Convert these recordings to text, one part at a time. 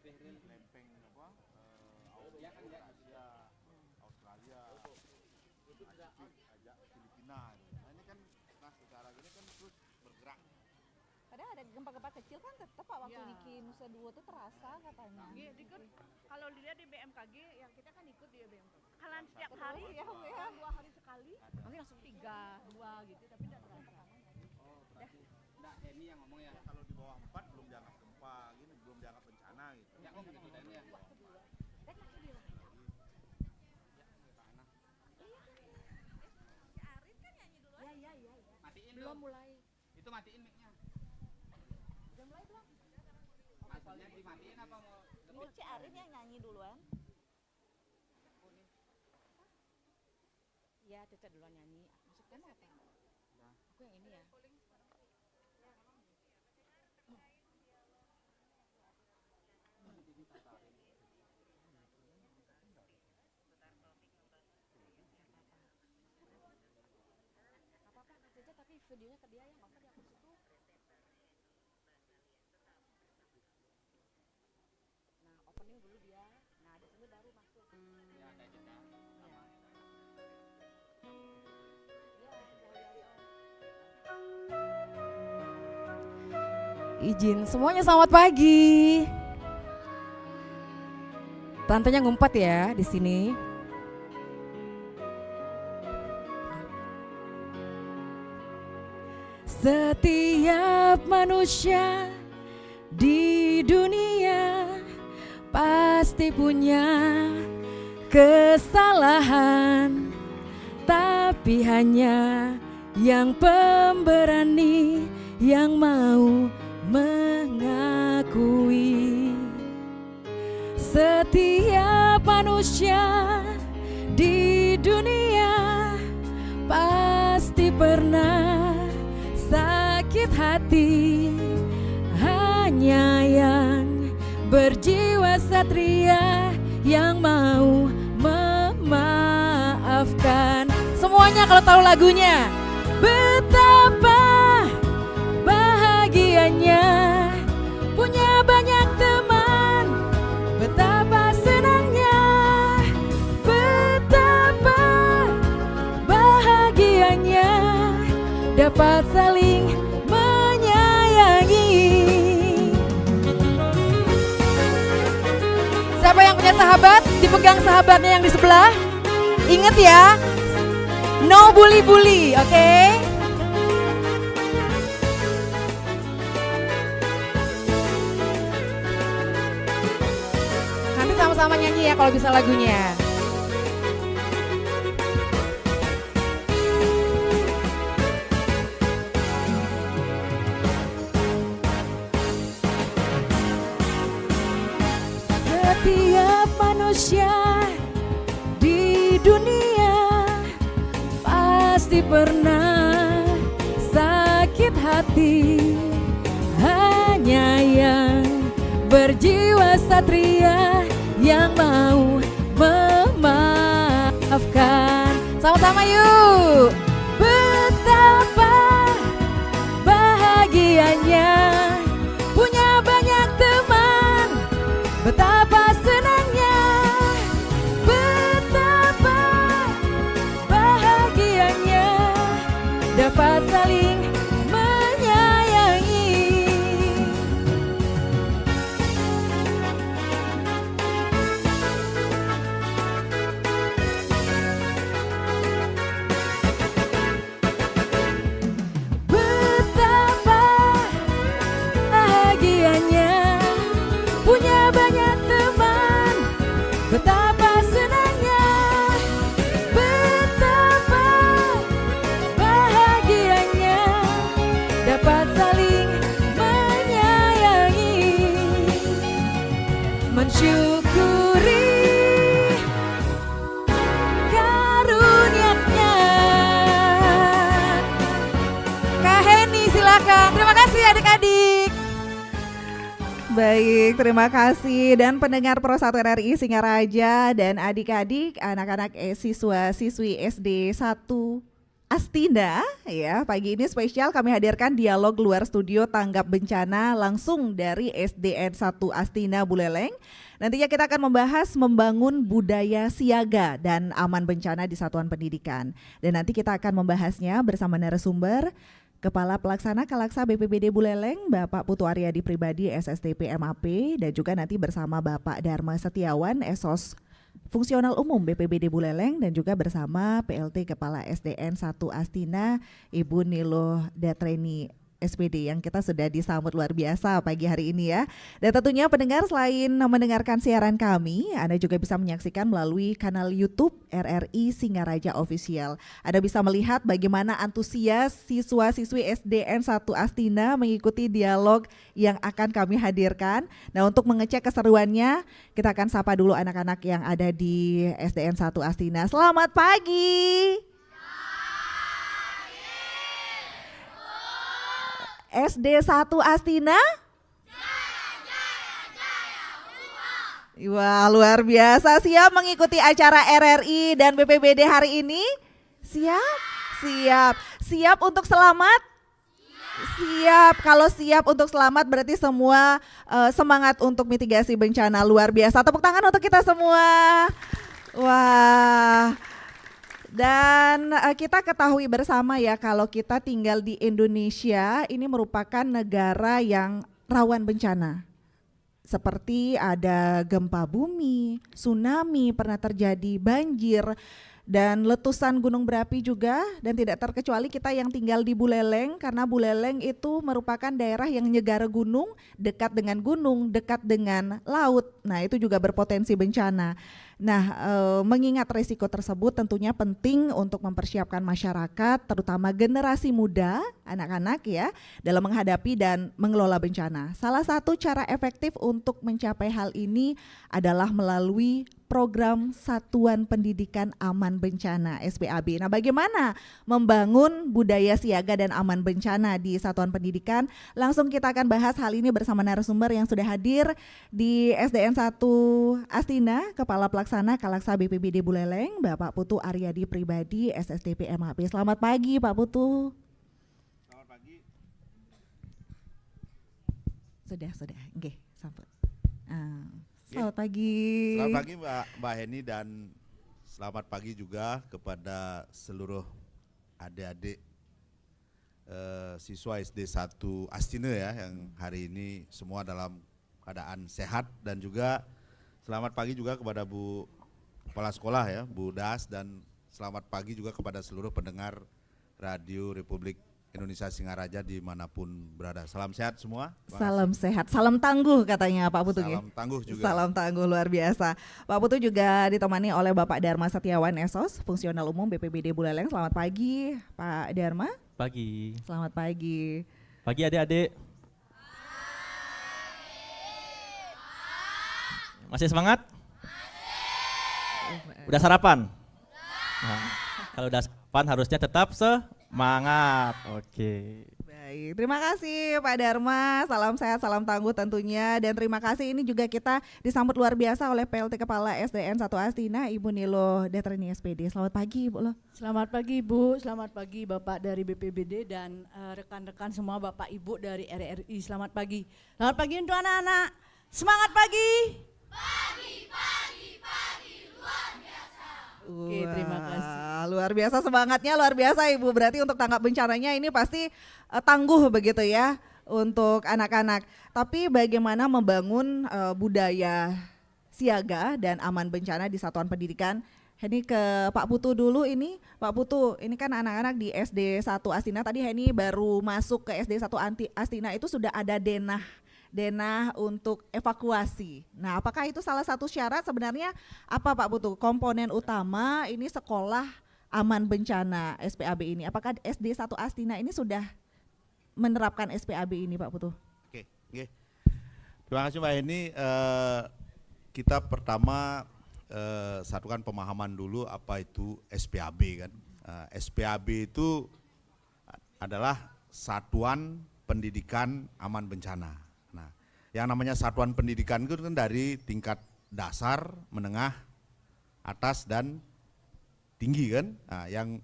lempeng apa? Asia, Australia, Pasifik, ajak Filipina itu. Nah ini kan sekarang ini kan terus bergerak. Padahal ada gempa-gempa kecil kan tetap Pak waktu Niki Nusa Dua tuh terasa katanya. Iya, kan kalau dilihat di BMKG yang kita kan ikut di BMKG. Kalau setiap hari ya, ya. 2 hari sekali, nanti langsung 3, 2 gitu, tapi tidak terasa. Oh, berarti enggak ini yang ngomong ya. Kalau di bawah 4 belum dianggap gempa gini, belum dianggap bencana gitu. Ya, gitu dan ya. Matiin belum mulai. Itu matiin mic-nya. Udah mulai belum? Maksudnya dimatiin apa mau? Ini Ci Arin yang nyanyi duluan. Iya, Cece duluan nyanyi. Maksudnya apa? Aku yang ini ya. Apa-apa kasih aja tapi videonya ke dia ya, nggak usah dihapus itu. Nah, opening dulu dia. Nah, di sini baru masuk. Ya, kayak gitu. Iya. Izin semuanya selamat pagi. Tantenya ngumpat ya di sini. Setiap manusia di dunia pasti punya kesalahan, tapi hanya yang pemberani yang mau mengakui. Setiap manusia di dunia pasti pernah sakit hati, hanya yang berjiwa satria yang mau memaafkan. Semuanya kalau tahu lagunya. Betapa bahagianya punya banyak teman, betapa senangnya, betapa bahagianya dapat saling menyayangi. Siapa yang punya sahabat, dipegang sahabatnya yang di sebelah. Ingat ya, no bully-bully, oke? Nanti sama-sama nyanyi ya kalau bisa lagunya. Setiap manusia di dunia pasti pernah sakit hati, hanya yang berjiwa satria yang mau memaafkan. Sama-sama yuk. Betapa bahagianya punya banyak teman, betapa senangnya, betapa bahagianya dapat saling menyayangi. Betapa bahagianya punya banyak teman, betapa senangnya, betapa bahagianya dapat saling menyayangi, mensyukuri karunia-Nya. Kak Heni silakan. Terima kasih adik-adik. Baik, terima kasih. Dan pendengar Pro 1 RRI Singaraja dan adik-adik, anak-anak siswa-siswi SD 1 Astina ya. Pagi ini spesial kami hadirkan dialog luar studio tanggap bencana langsung dari SDN 1 Astina Buleleng. Nantinya kita akan membahas membangun budaya siaga dan aman bencana di satuan pendidikan. Dan nanti kita akan membahasnya bersama narasumber Kepala Pelaksana Kalaksa BPBD Buleleng, Bapak Putu Aryadi Pribadi SSTP MAP, dan juga nanti bersama Bapak Dharma Setiawan, Esos Fungsional Umum BPBD Buleleng, dan juga bersama PLT Kepala SDN 1 Astina, Ibu Nilo Datreni SPD yang kita sudah disambut luar biasa pagi hari ini ya. Dan tentunya pendengar selain mendengarkan siaran kami, Anda juga bisa menyaksikan melalui kanal YouTube RRI Singaraja Official. Anda bisa melihat bagaimana antusias siswa-siswi SDN 1 Astina mengikuti dialog yang akan kami hadirkan. Nah, untuk mengecek keseruannya, kita akan sapa dulu anak-anak yang ada di SDN 1 Astina. Selamat pagi. SD 1 Astina. Wah, luar biasa, siap mengikuti acara RRI dan BPBD hari ini? Siap? Siap. Siap untuk selamat? Siap. Kalau siap untuk selamat berarti semua semangat untuk mitigasi bencana. Luar biasa. Tepuk tangan untuk kita semua. Wah. Dan kita ketahui bersama ya, kalau kita tinggal di Indonesia ini merupakan negara yang rawan bencana. Seperti ada gempa bumi, tsunami pernah terjadi, banjir, dan letusan gunung berapi juga. Dan tidak terkecuali kita yang tinggal di Buleleng, karena Buleleng itu merupakan daerah yang nyegar gunung, dekat dengan gunung, dekat dengan laut. Nah, itu juga berpotensi bencana. Nah, mengingat risiko tersebut tentunya penting untuk mempersiapkan masyarakat, terutama generasi muda, anak-anak ya, dalam menghadapi dan mengelola bencana. Salah satu cara efektif untuk mencapai hal ini adalah melalui program Satuan Pendidikan Aman Bencana SPAB. Nah, bagaimana membangun budaya siaga dan aman bencana di Satuan Pendidikan? Langsung kita akan bahas hal ini bersama narasumber yang sudah hadir di SDN 1 Astina, Kepala Pelaksana Kalaksa BPBD Buleleng, Bapak Putu Aryadi Pribadi SSTP MAP. Selamat pagi Pak Putu. Selamat pagi. Sudah. Oke, sambut. Selamat pagi. Selamat pagi Mbak Heni, dan selamat pagi juga kepada seluruh adik-adik siswa SD 1 Astina ya, yang hari ini semua dalam keadaan sehat, dan juga selamat pagi juga kepada Bu Kepala Sekolah ya, Bu Das, dan selamat pagi juga kepada seluruh pendengar Radio Republik Indonesia Singaraja dimanapun berada. Salam sehat semua. Salam sehat, salam tangguh katanya Pak Putu. Salam tangguh juga. Salam tangguh, luar biasa. Pak Putu juga ditemani oleh Bapak Dharma Setiawan Esos, Fungsional Umum BPBD Buleleng. Selamat pagi Pak Dharma. Pagi. Selamat pagi. Pagi adik-adik. Masih semangat? Udah sarapan? Nah, kalau udah sarapan harusnya tetap semangat. Oke. Baik, terima kasih Pak Dharma, salam sehat, salam tangguh tentunya. Dan terima kasih ini juga kita disambut luar biasa oleh PLT Kepala SDN 1 Astina, Ibu Nilo Datreni SPD. Selamat pagi Ibu loh. Selamat pagi Bu, selamat pagi Bapak dari BPBD dan rekan-rekan semua Bapak Ibu dari RRI. Selamat pagi. Selamat pagi untuk anak-anak. Semangat pagi. Pagi, luar biasa. Oke, terima kasih. Luar biasa semangatnya, luar biasa Ibu. Berarti untuk tanggap bencananya ini pasti tangguh begitu ya untuk anak-anak. Tapi bagaimana membangun budaya siaga dan aman bencana di satuan pendidikan? Ini ke Pak Putu dulu ini. Pak Putu, ini kan anak-anak di SD 1 Astina, tadi Heni baru masuk ke SD 1 Astina itu sudah ada denah untuk evakuasi. Nah, apakah itu salah satu syarat sebenarnya apa Pak Putu? Komponen utama ini sekolah aman bencana SPAB ini. Apakah SD 1 Astina ini sudah menerapkan SPAB ini Pak Putu? Oke. Terima kasih Mbak Heni. Kita pertama satukan pemahaman dulu apa itu SPAB kan. SPAB itu adalah Satuan Pendidikan Aman Bencana. Nah, yang namanya satuan pendidikan itu kan dari tingkat dasar, menengah, atas dan tinggi kan. Nah, yang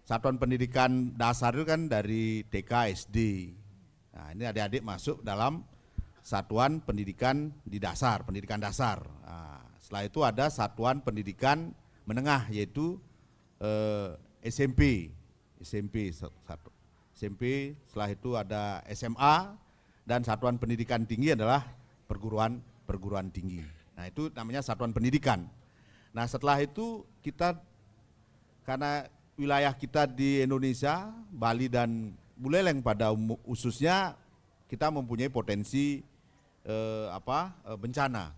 satuan pendidikan dasar itu kan dari TK, SD. Nah, ini adik-adik masuk dalam satuan pendidikan di dasar, pendidikan dasar. Nah, setelah itu ada satuan pendidikan menengah yaitu SMP, SMP, setelah itu ada SMA, dan satuan pendidikan tinggi adalah perguruan tinggi. Nah, itu namanya satuan pendidikan. Nah, setelah itu kita, karena wilayah kita di Indonesia, Bali dan Buleleng pada khususnya, kita mempunyai potensi bencana.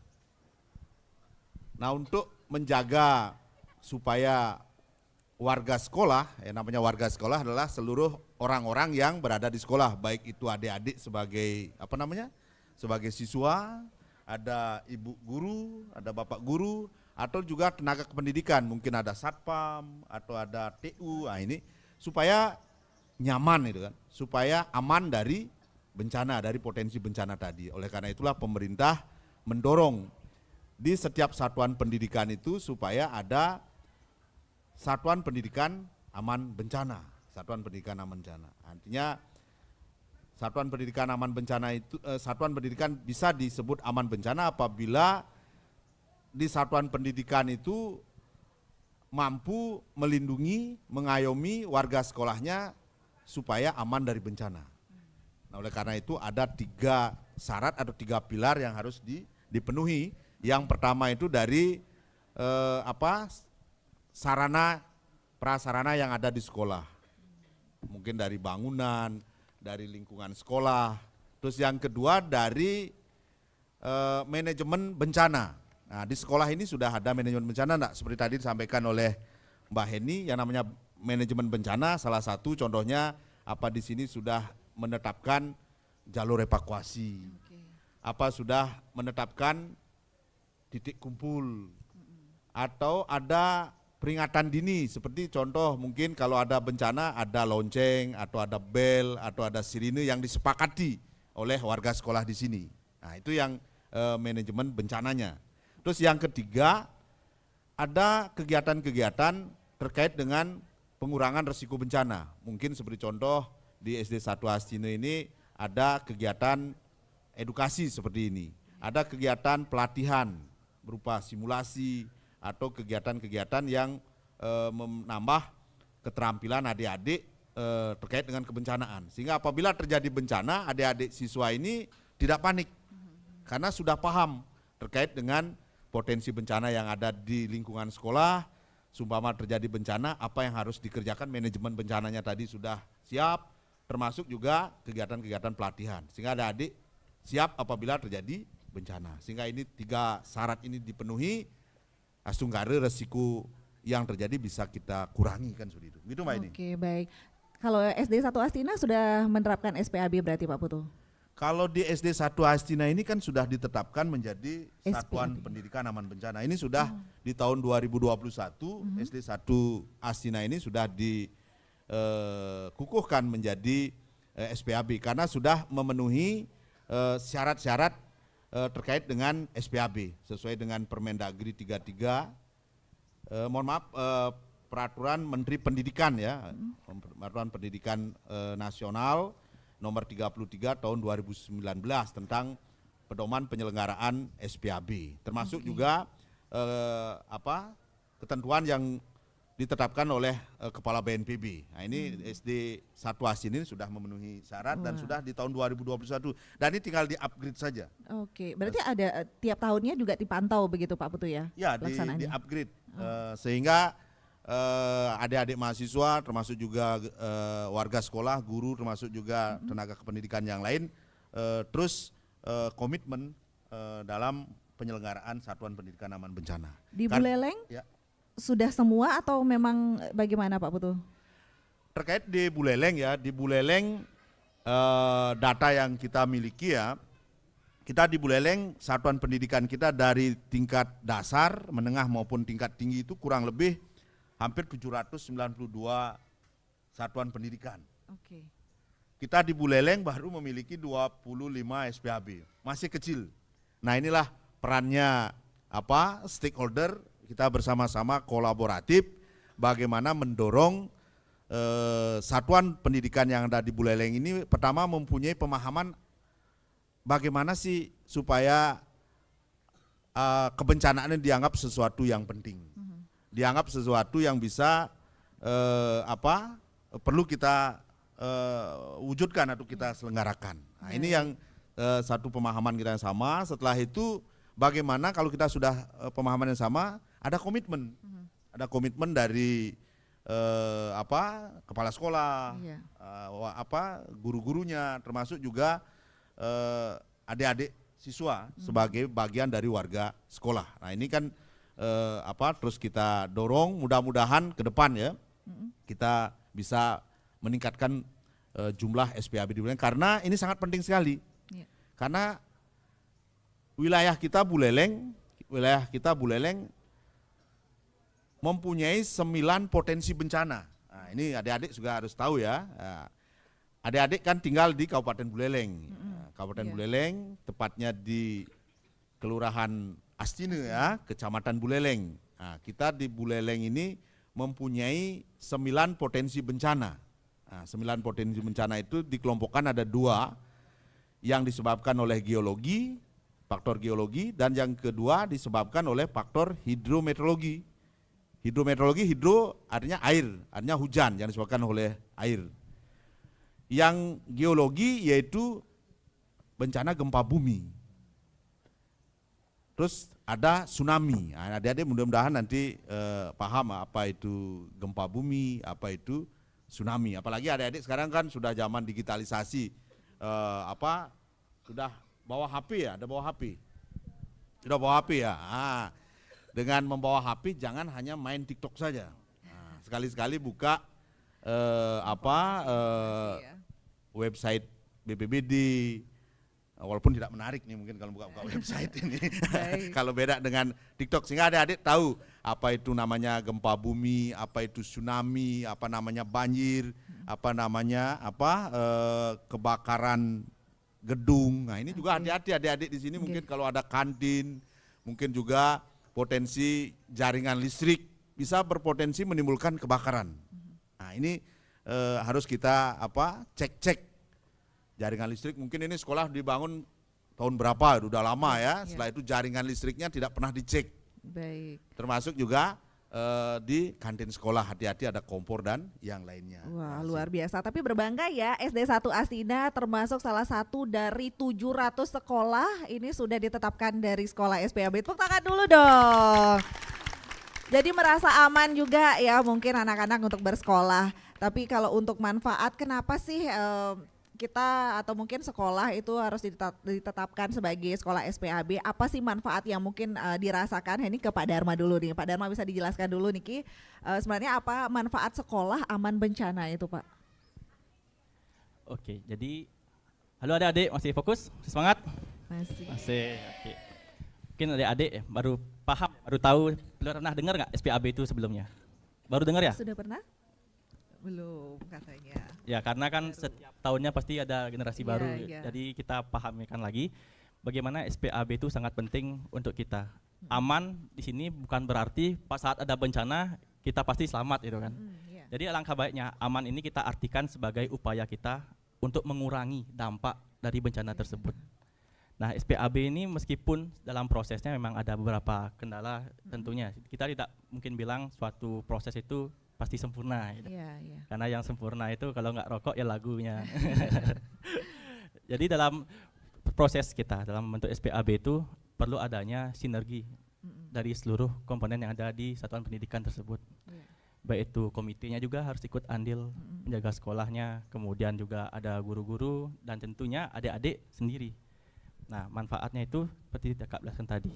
Nah, untuk menjaga supaya warga sekolah, yang namanya warga sekolah adalah seluruh orang-orang yang berada di sekolah, baik itu adik-adik sebagai sebagai siswa, ada ibu guru, ada bapak guru, atau juga tenaga kependidikan, mungkin ada satpam atau ada TU. Nah, ini supaya nyaman itu kan, supaya aman dari bencana, dari potensi bencana tadi. Oleh karena itulah pemerintah mendorong di setiap satuan pendidikan itu supaya ada satuan pendidikan aman bencana, satuan pendidikan aman bencana. Artinya satuan pendidikan aman bencana itu, satuan pendidikan bisa disebut aman bencana apabila di satuan pendidikan itu mampu melindungi, mengayomi warga sekolahnya supaya aman dari bencana. Nah, oleh karena itu ada 3 syarat atau 3 pilar yang harus dipenuhi. Yang pertama itu dari sarana prasarana yang ada di sekolah, mungkin dari bangunan, dari lingkungan sekolah. Terus yang kedua dari manajemen bencana. Nah, di sekolah ini sudah ada manajemen bencana enggak? Seperti tadi disampaikan oleh Mbak Heni, yang namanya manajemen bencana salah satu contohnya di sini sudah menetapkan jalur evakuasi. Sudah menetapkan titik kumpul, atau ada peringatan dini, seperti contoh mungkin kalau ada bencana ada lonceng atau ada bel atau ada sirine yang disepakati oleh warga sekolah di sini. Nah, itu yang manajemen bencananya. Terus yang ketiga, ada kegiatan-kegiatan terkait dengan pengurangan risiko bencana. Mungkin seperti contoh di SD 1 Astine ini ada kegiatan edukasi seperti ini. Ada kegiatan pelatihan berupa simulasi atau kegiatan-kegiatan yang menambah keterampilan adik-adik terkait dengan kebencanaan. Sehingga apabila terjadi bencana, adik-adik siswa ini tidak panik karena sudah paham terkait dengan potensi bencana yang ada di lingkungan sekolah. Sumpama terjadi bencana, apa yang harus dikerjakan, manajemen bencananya tadi sudah siap, termasuk juga kegiatan-kegiatan pelatihan. Sehingga adik-adik siap apabila terjadi bencana. Sehingga ini 3 syarat ini dipenuhi, asunggare resiko yang terjadi bisa kita kurangi kan seperti itu. Gitu Mbak ini. Oke, baik. Kalau SD 1 Astina sudah menerapkan SPAB berarti Pak Putu? Kalau di SD 1 Astina ini kan sudah ditetapkan menjadi Satuan SPAB. Pendidikan Aman Bencana. Ini sudah di tahun 2021 SD 1 Astina ini sudah dikukuhkan menjadi SPAB karena sudah memenuhi syarat-syarat terkait dengan SPAB sesuai dengan Permendagri 33, Peraturan Menteri Pendidikan ya, Peraturan Pendidikan Nasional nomor 33 tahun 2019 tentang pedoman penyelenggaraan SPAB, termasuk juga ketentuan yang ditetapkan oleh Kepala BNPB. Nah, ini SD 1 Astin ini sudah memenuhi syarat dan sudah di tahun 2021 dan ini tinggal di-upgrade saja. Oke, berarti ada tiap tahunnya juga dipantau begitu Pak Putu ya? Ya, di-upgrade sehingga adik-adik mahasiswa termasuk juga warga sekolah, guru termasuk juga tenaga kependidikan yang lain terus komitmen dalam penyelenggaraan Satuan Pendidikan Aman Bencana. Di Buleleng ya, sudah semua atau memang bagaimana Pak Putu? terkait di Buleleng ya, di Buleleng data yang kita miliki ya, kita di Buleleng satuan pendidikan kita dari tingkat dasar, menengah maupun tingkat tinggi itu kurang lebih hampir 792 satuan pendidikan. Oke. Kita di Buleleng baru memiliki 25 SPAB, masih kecil. Nah, inilah perannya stakeholder, kita bersama-sama kolaboratif bagaimana mendorong satuan pendidikan yang ada di Buleleng ini pertama mempunyai pemahaman bagaimana sih supaya kebencanaan ini dianggap sesuatu yang penting, dianggap sesuatu yang bisa perlu kita wujudkan atau kita selenggarakan. Nah, ini yang satu pemahaman kita yang sama. Setelah itu bagaimana kalau kita sudah pemahaman yang sama, ada komitmen, ada komitmen dari kepala sekolah, guru-gurunya, termasuk juga adik-adik siswa sebagai bagian dari warga sekolah. Nah ini kan terus kita dorong, mudah-mudahan ke depan ya kita bisa meningkatkan jumlah SPAB di Buleleng karena ini sangat penting sekali. Karena wilayah kita Buleleng mempunyai 9 potensi bencana. Nah, ini adik-adik juga harus tahu ya. Adik-adik kan tinggal di Kabupaten Buleleng. Kabupaten Buleleng, tepatnya di Kelurahan Astine ya, Kecamatan Buleleng. Nah, kita di Buleleng ini mempunyai 9 potensi bencana. Nah, 9 potensi bencana itu dikelompokkan ada 2 yang disebabkan oleh geologi, faktor geologi, dan yang kedua disebabkan oleh faktor hidrometeorologi. Hidro artinya air, artinya hujan yang disebabkan oleh air. Yang geologi yaitu bencana gempa bumi. Terus ada tsunami. Nah, adik-adik mudah-mudahan nanti paham apa itu gempa bumi, apa itu tsunami. Apalagi adik-adik sekarang kan sudah zaman digitalisasi. Sudah bawa HP ya, ada bawa HP. Sudah bawa HP ya. Nah, dengan membawa HP jangan hanya main TikTok saja. Nah, sekali-sekali buka website BPBD. Walaupun tidak menarik nih mungkin kalau buka-buka website ini. Kalau beda dengan TikTok sehingga adik-adik tahu apa itu namanya gempa bumi, apa itu tsunami, apa namanya banjir, apa namanya kebakaran gedung. Nah, ini juga hati-hati adik-adik di sini mungkin kalau ada kantin, mungkin juga potensi jaringan listrik bisa berpotensi menimbulkan kebakaran. Nah, ini harus kita cek-cek jaringan listrik. Mungkin ini sekolah dibangun tahun berapa, udah lama ya. Setelah itu jaringan listriknya tidak pernah dicek. Baik. Termasuk juga di kantin sekolah hati-hati ada kompor dan yang lainnya. Wah, luar biasa. Tapi berbangga ya, SD 1 Astina termasuk salah satu dari 700 sekolah ini sudah ditetapkan dari sekolah SPAB. Tepuk tangan dulu dong. Jadi merasa aman juga ya mungkin anak-anak untuk bersekolah. Tapi kalau untuk manfaat, kenapa sih kita atau mungkin sekolah itu harus ditetapkan sebagai sekolah SPAB? Apa sih manfaat yang mungkin dirasakan? Ini ke Pak Dharma dulu nih. Pak Dharma bisa dijelaskan dulu nih Ki, sebenarnya apa manfaat sekolah aman bencana itu Pak? Oke, jadi halo adik-adik, masih fokus? Masih semangat? Masih. Oke. Mungkin adik-adik baru paham, baru tahu, belum pernah dengar nggak SPAB itu sebelumnya? Baru dengar ya? Sudah pernah? Belum katanya. Ya karena kan setiap tahunnya pasti ada generasi baru, iya. jadi kita pahamkan lagi bagaimana SPAB itu sangat penting untuk kita. Aman di sini bukan berarti pas saat ada bencana kita pasti selamat gitu kan. Jadi alangkah baiknya aman ini kita artikan sebagai upaya kita untuk mengurangi dampak dari bencana tersebut. Nah SPAB ini meskipun dalam prosesnya memang ada beberapa kendala tentunya. Kita tidak mungkin bilang suatu proses itu pasti sempurna gitu. Karena yang sempurna itu kalau nggak rokok ya lagunya. Jadi dalam proses kita dalam bentuk SPAB itu perlu adanya sinergi dari seluruh komponen yang ada di satuan pendidikan tersebut. Baik itu komitenya juga harus ikut andil menjaga sekolahnya, kemudian juga ada guru-guru dan tentunya adik-adik sendiri. Nah manfaatnya itu seperti Kak jelaskan tadi,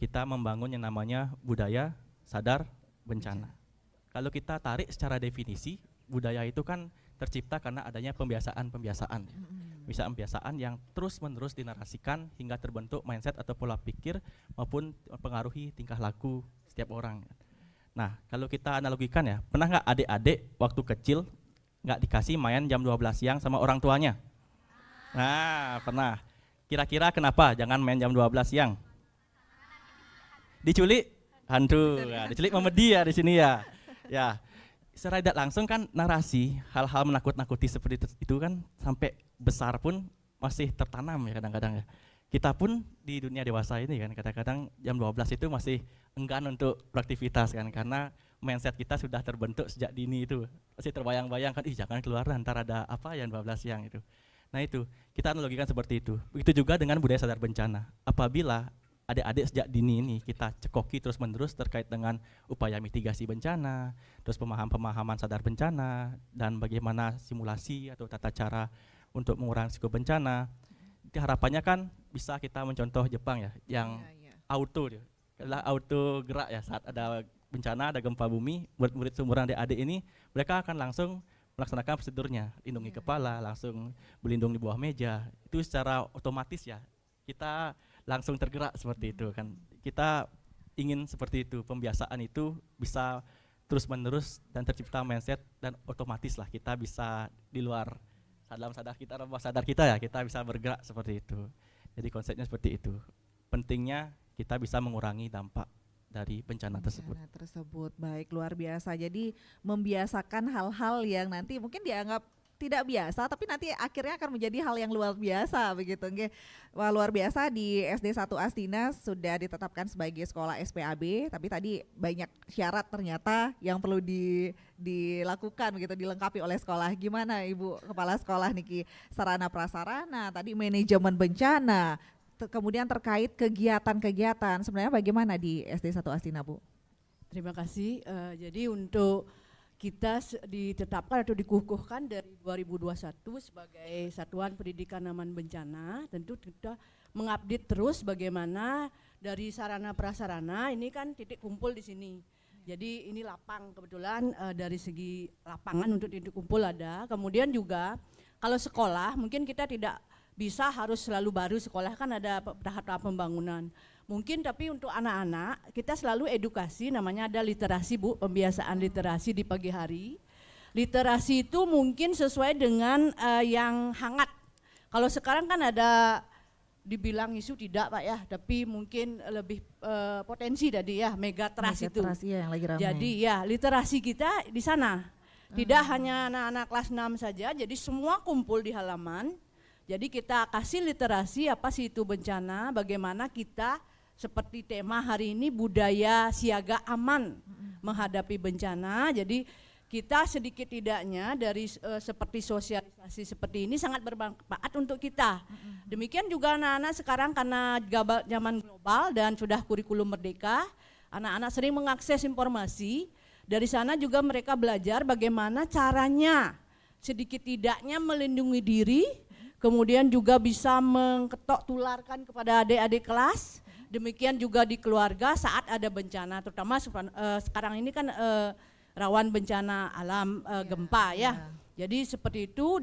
kita membangun yang namanya budaya sadar bencana. Kalau kita tarik secara definisi, budaya itu kan tercipta karena adanya pembiasaan-pembiasaan. Bisa pembiasaan yang terus-menerus dinarasikan hingga terbentuk mindset atau pola pikir maupun mempengaruhi tingkah laku setiap orang. Nah, kalau kita analogikan ya, pernah nggak adik-adik waktu kecil nggak dikasih main jam 12 siang sama orang tuanya? Nah, pernah. Kira-kira kenapa jangan main jam 12 siang? Diculik? Hantu. Nah, diculik memedi ya di sini ya. Ya, secara tidak langsung kan narasi hal-hal menakut-nakuti seperti itu kan sampai besar pun masih tertanam ya kadang-kadang ya. Kita pun di dunia dewasa ini kan kadang-kadang jam 12 itu masih enggan untuk beraktivitas kan karena mindset kita sudah terbentuk sejak dini itu. Masih terbayang-bayang kan, jangan keluar ntar ada apa yang 12 siang itu. Nah itu, kita analogikan seperti itu. Begitu juga dengan budaya sadar bencana. Apabila adik-adik sejak dini ini kita cekoki terus-menerus terkait dengan upaya mitigasi bencana, terus pemahaman sadar bencana, dan bagaimana simulasi atau tata cara untuk mengurangi risiko bencana. Harapannya kan bisa kita mencontoh Jepang ya, yang auto dia, adalah auto gerak ya saat ada bencana, ada gempa bumi, murid-murid seumuran adik-adik ini mereka akan langsung melaksanakan prosedurnya, lindungi kepala, langsung berlindung di bawah meja. Itu secara otomatis ya, kita langsung tergerak seperti itu kan. Kita ingin seperti itu, pembiasaan itu bisa terus-menerus dan tercipta mindset dan otomatis lah kita bisa di luar dalam sadar kita, bawah sadar kita ya, kita bisa bergerak seperti itu. Jadi konsepnya seperti itu. Pentingnya kita bisa mengurangi dampak dari bencana tersebut. Baik, luar biasa. Jadi membiasakan hal-hal yang nanti mungkin dianggap tidak biasa, tapi nanti akhirnya akan menjadi hal yang luar biasa begitu. Nggih. Wah, luar biasa. Di SD 1 Astina sudah ditetapkan sebagai sekolah SPAB, tapi tadi banyak syarat ternyata yang perlu dilakukan begitu, dilengkapi oleh sekolah. Gimana Ibu Kepala Sekolah niki? Sarana prasarana, tadi manajemen bencana, kemudian terkait kegiatan-kegiatan. Sebenarnya bagaimana di SD 1 Astina, Bu? Terima kasih. Jadi untuk kita ditetapkan atau dikukuhkan dari 2021 sebagai Satuan Pendidikan Aman Bencana, tentu kita mengupdate terus bagaimana dari sarana prasarana ini kan titik kumpul di sini. Jadi ini lapang kebetulan dari segi lapangan untuk titik kumpul ada. Kemudian juga kalau sekolah mungkin kita tidak bisa harus selalu baru sekolah, kan ada tahap-tahap pembangunan. Mungkin tapi untuk anak-anak kita selalu edukasi, namanya ada literasi Bu, pembiasaan literasi di pagi hari. Literasi itu mungkin sesuai dengan yang hangat. Kalau sekarang kan ada dibilang isu tidak Pak ya, tapi mungkin lebih potensi tadi ya, megatrust itu. Ya, yang lagi ramai. Jadi ya literasi kita di sana. Tidak hanya anak-anak kelas 6 saja, jadi semua kumpul di halaman. Jadi kita kasih literasi apa sih itu bencana, bagaimana kita seperti tema hari ini budaya siaga aman menghadapi bencana. Jadi kita sedikit tidaknya dari seperti sosialisasi seperti ini sangat bermanfaat untuk kita. Demikian juga anak-anak sekarang karena zaman global dan sudah kurikulum merdeka, anak-anak sering mengakses informasi. Dari sana juga mereka belajar bagaimana caranya sedikit tidaknya melindungi diri, kemudian juga bisa mengketok tularkan kepada adik-adik kelas. Demikian juga di keluarga saat ada bencana, terutama sekarang ini kan rawan bencana alam gempa ya. Jadi seperti itu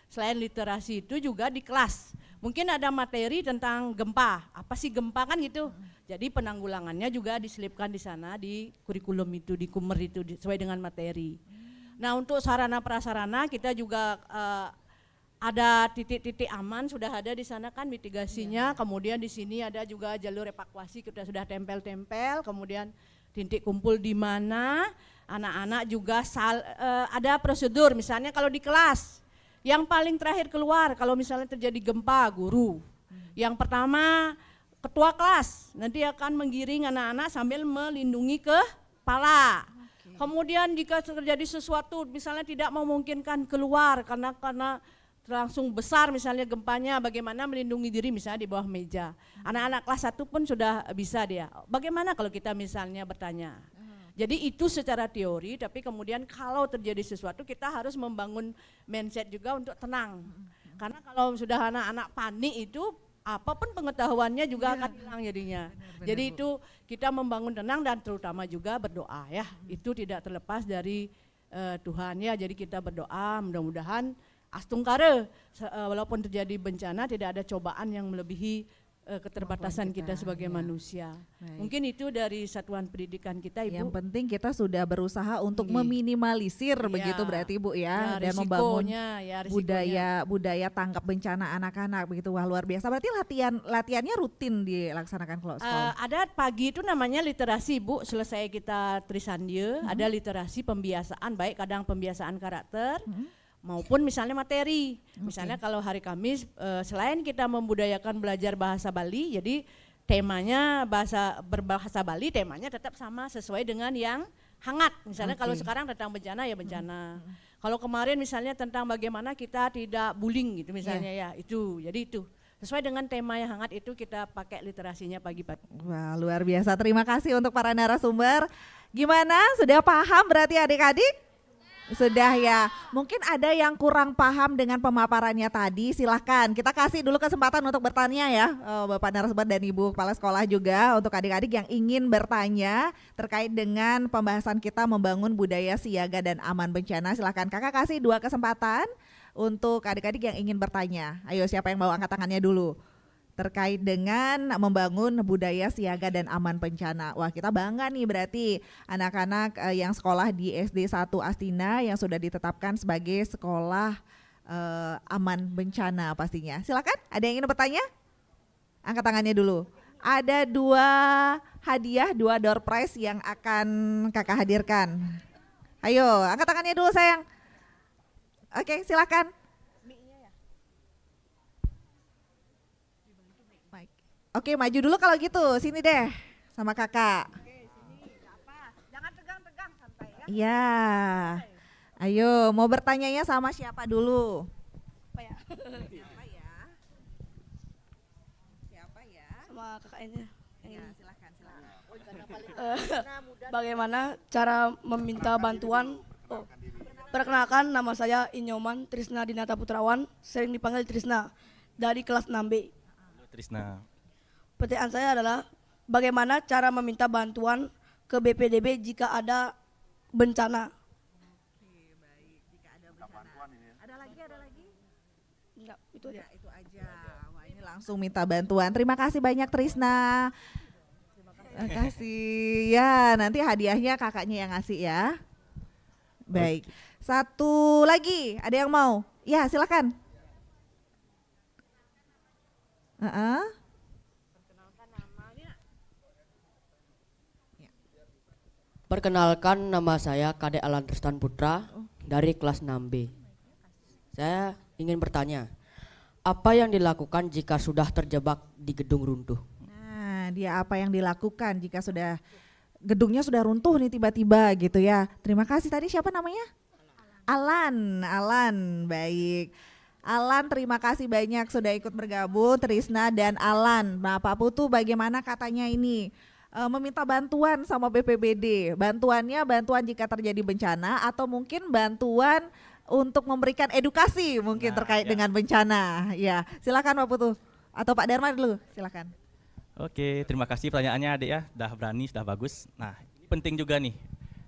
selain literasi itu juga di kelas. Mungkin ada materi tentang gempa, apa sih gempa kan gitu. Jadi penanggulangannya juga diselipkan di sana di kurikulum itu, di kumer itu sesuai dengan materi. Nah untuk sarana prasarana kita juga ada titik-titik aman sudah ada di sana kan mitigasinya. Kemudian di sini ada juga jalur evakuasi kita sudah tempel-tempel. Kemudian titik kumpul di mana anak-anak juga ada prosedur. Misalnya kalau di kelas yang paling terakhir keluar kalau misalnya terjadi gempa guru. Yang pertama ketua kelas nanti akan menggiring anak-anak sambil melindungi kepala. Kemudian jika terjadi sesuatu misalnya tidak memungkinkan keluar karena langsung besar misalnya gempanya, bagaimana melindungi diri misalnya di bawah meja. Anak-anak kelas 1 pun sudah bisa dia. Bagaimana kalau kita misalnya bertanya. Jadi itu secara teori, tapi kemudian kalau terjadi sesuatu kita harus membangun mindset juga untuk tenang. Karena kalau sudah anak-anak panik itu apapun pengetahuannya juga akan hilang jadinya. Jadi itu kita membangun tenang dan terutama juga berdoa ya. Itu tidak terlepas dari Tuhan ya. Jadi kita berdoa mudah-mudahan astungkara, walaupun terjadi bencana tidak ada cobaan yang melebihi keterbatasan Kemampuan kita kita, sebagai iya. manusia. Baik. Mungkin itu dari satuan pendidikan kita, Yang Ibu. penting kita sudah berusaha untuk Iya. meminimalisir Iya. begitu berarti Bu ya, dan risikonya, membangun risikonya. budaya tanggap bencana anak-anak begitu. Wah, luar biasa. Berarti latihannya rutin dilaksanakan kalau sekolah. Ada pagi itu namanya literasi, Bu. Selesai kita Trisandie, ada literasi pembiasaan, baik kadang pembiasaan karakter maupun misalnya materi. Misalnya kalau hari Kamis, selain kita membudayakan belajar bahasa Bali, jadi temanya berbahasa Bali, temanya tetap sama sesuai dengan yang hangat. Misalnya kalau Oke. sekarang tentang bencana ya bencana. Kalau kemarin misalnya tentang bagaimana kita tidak bullying gitu misalnya ya itu. Jadi itu sesuai dengan tema yang hangat itu kita pakai literasinya pagi-pagi. Wah, luar biasa. Terima kasih untuk para narasumber. Gimana? Sudah paham berarti adik-adik? Sudah ya. Mungkin ada yang kurang paham dengan pemaparannya tadi. Silahkan kita kasih dulu kesempatan untuk bertanya ya, Bapak narasumber dan Ibu Kepala Sekolah juga untuk adik-adik yang ingin bertanya terkait dengan pembahasan kita membangun budaya siaga dan aman bencana. Silahkan Kakak kasih 2 kesempatan untuk adik-adik yang ingin bertanya. Ayo, siapa yang mau angkat tangannya dulu? Terkait dengan membangun budaya siaga dan aman bencana. Wah, kita bangga nih berarti anak-anak yang sekolah di SD 1 Astina yang sudah ditetapkan sebagai sekolah aman bencana pastinya. Silakan, ada yang ingin bertanya? Angkat tangannya dulu. Ada 2 hadiah, 2 door prize yang akan Kakak hadirkan. Ayo, angkat tangannya dulu sayang. Oke, silakan. Oke, maju dulu kalau gitu. Sini deh sama kakak. Jangan tegang-tegang, santai ya. Iya. Ayo, mau bertanyanya sama siapa dulu? Apa ya? Siapa ya? Sama kakaknya yang Ya, ini. silakan. Bagaimana cara meminta bantuan? Oh, perkenalkan, nama saya Inyoman Trisna Dinata Putrawan, sering dipanggil Trisna, dari kelas 6B. Halo Trisna. Pertanyaan saya adalah bagaimana cara meminta bantuan ke BPDB jika ada bencana? Ada lagi? Enggak, itu aja. Ya, itu aja. Wah, ini langsung minta bantuan. Terima kasih banyak Trisna. Terima kasih. Ya, nanti hadiahnya kakaknya yang ngasih ya. Baik. Satu lagi, ada yang mau? Ya, silakan. Perkenalkan, nama saya Kadek Alan Tristan Putra dari kelas 6B. Saya ingin bertanya, apa yang dilakukan jika sudah terjebak di gedung runtuh? Nah, dia apa yang dilakukan jika sudah gedungnya sudah runtuh nih tiba-tiba gitu ya. Terima kasih, tadi siapa namanya? Alan, baik. Alan, terima kasih banyak sudah ikut bergabung, Trisna dan Alan. Nah, Pak Putu bagaimana katanya ini? Meminta bantuan sama BPBD. Bantuannya bantuan jika terjadi bencana atau mungkin bantuan untuk memberikan edukasi mungkin terkait dengan bencana. Ya, silakan Pak Putu atau Pak Dharma dulu, silakan. Oke, terima kasih pertanyaannya adik ya, sudah berani, sudah bagus. Nah, ini penting juga nih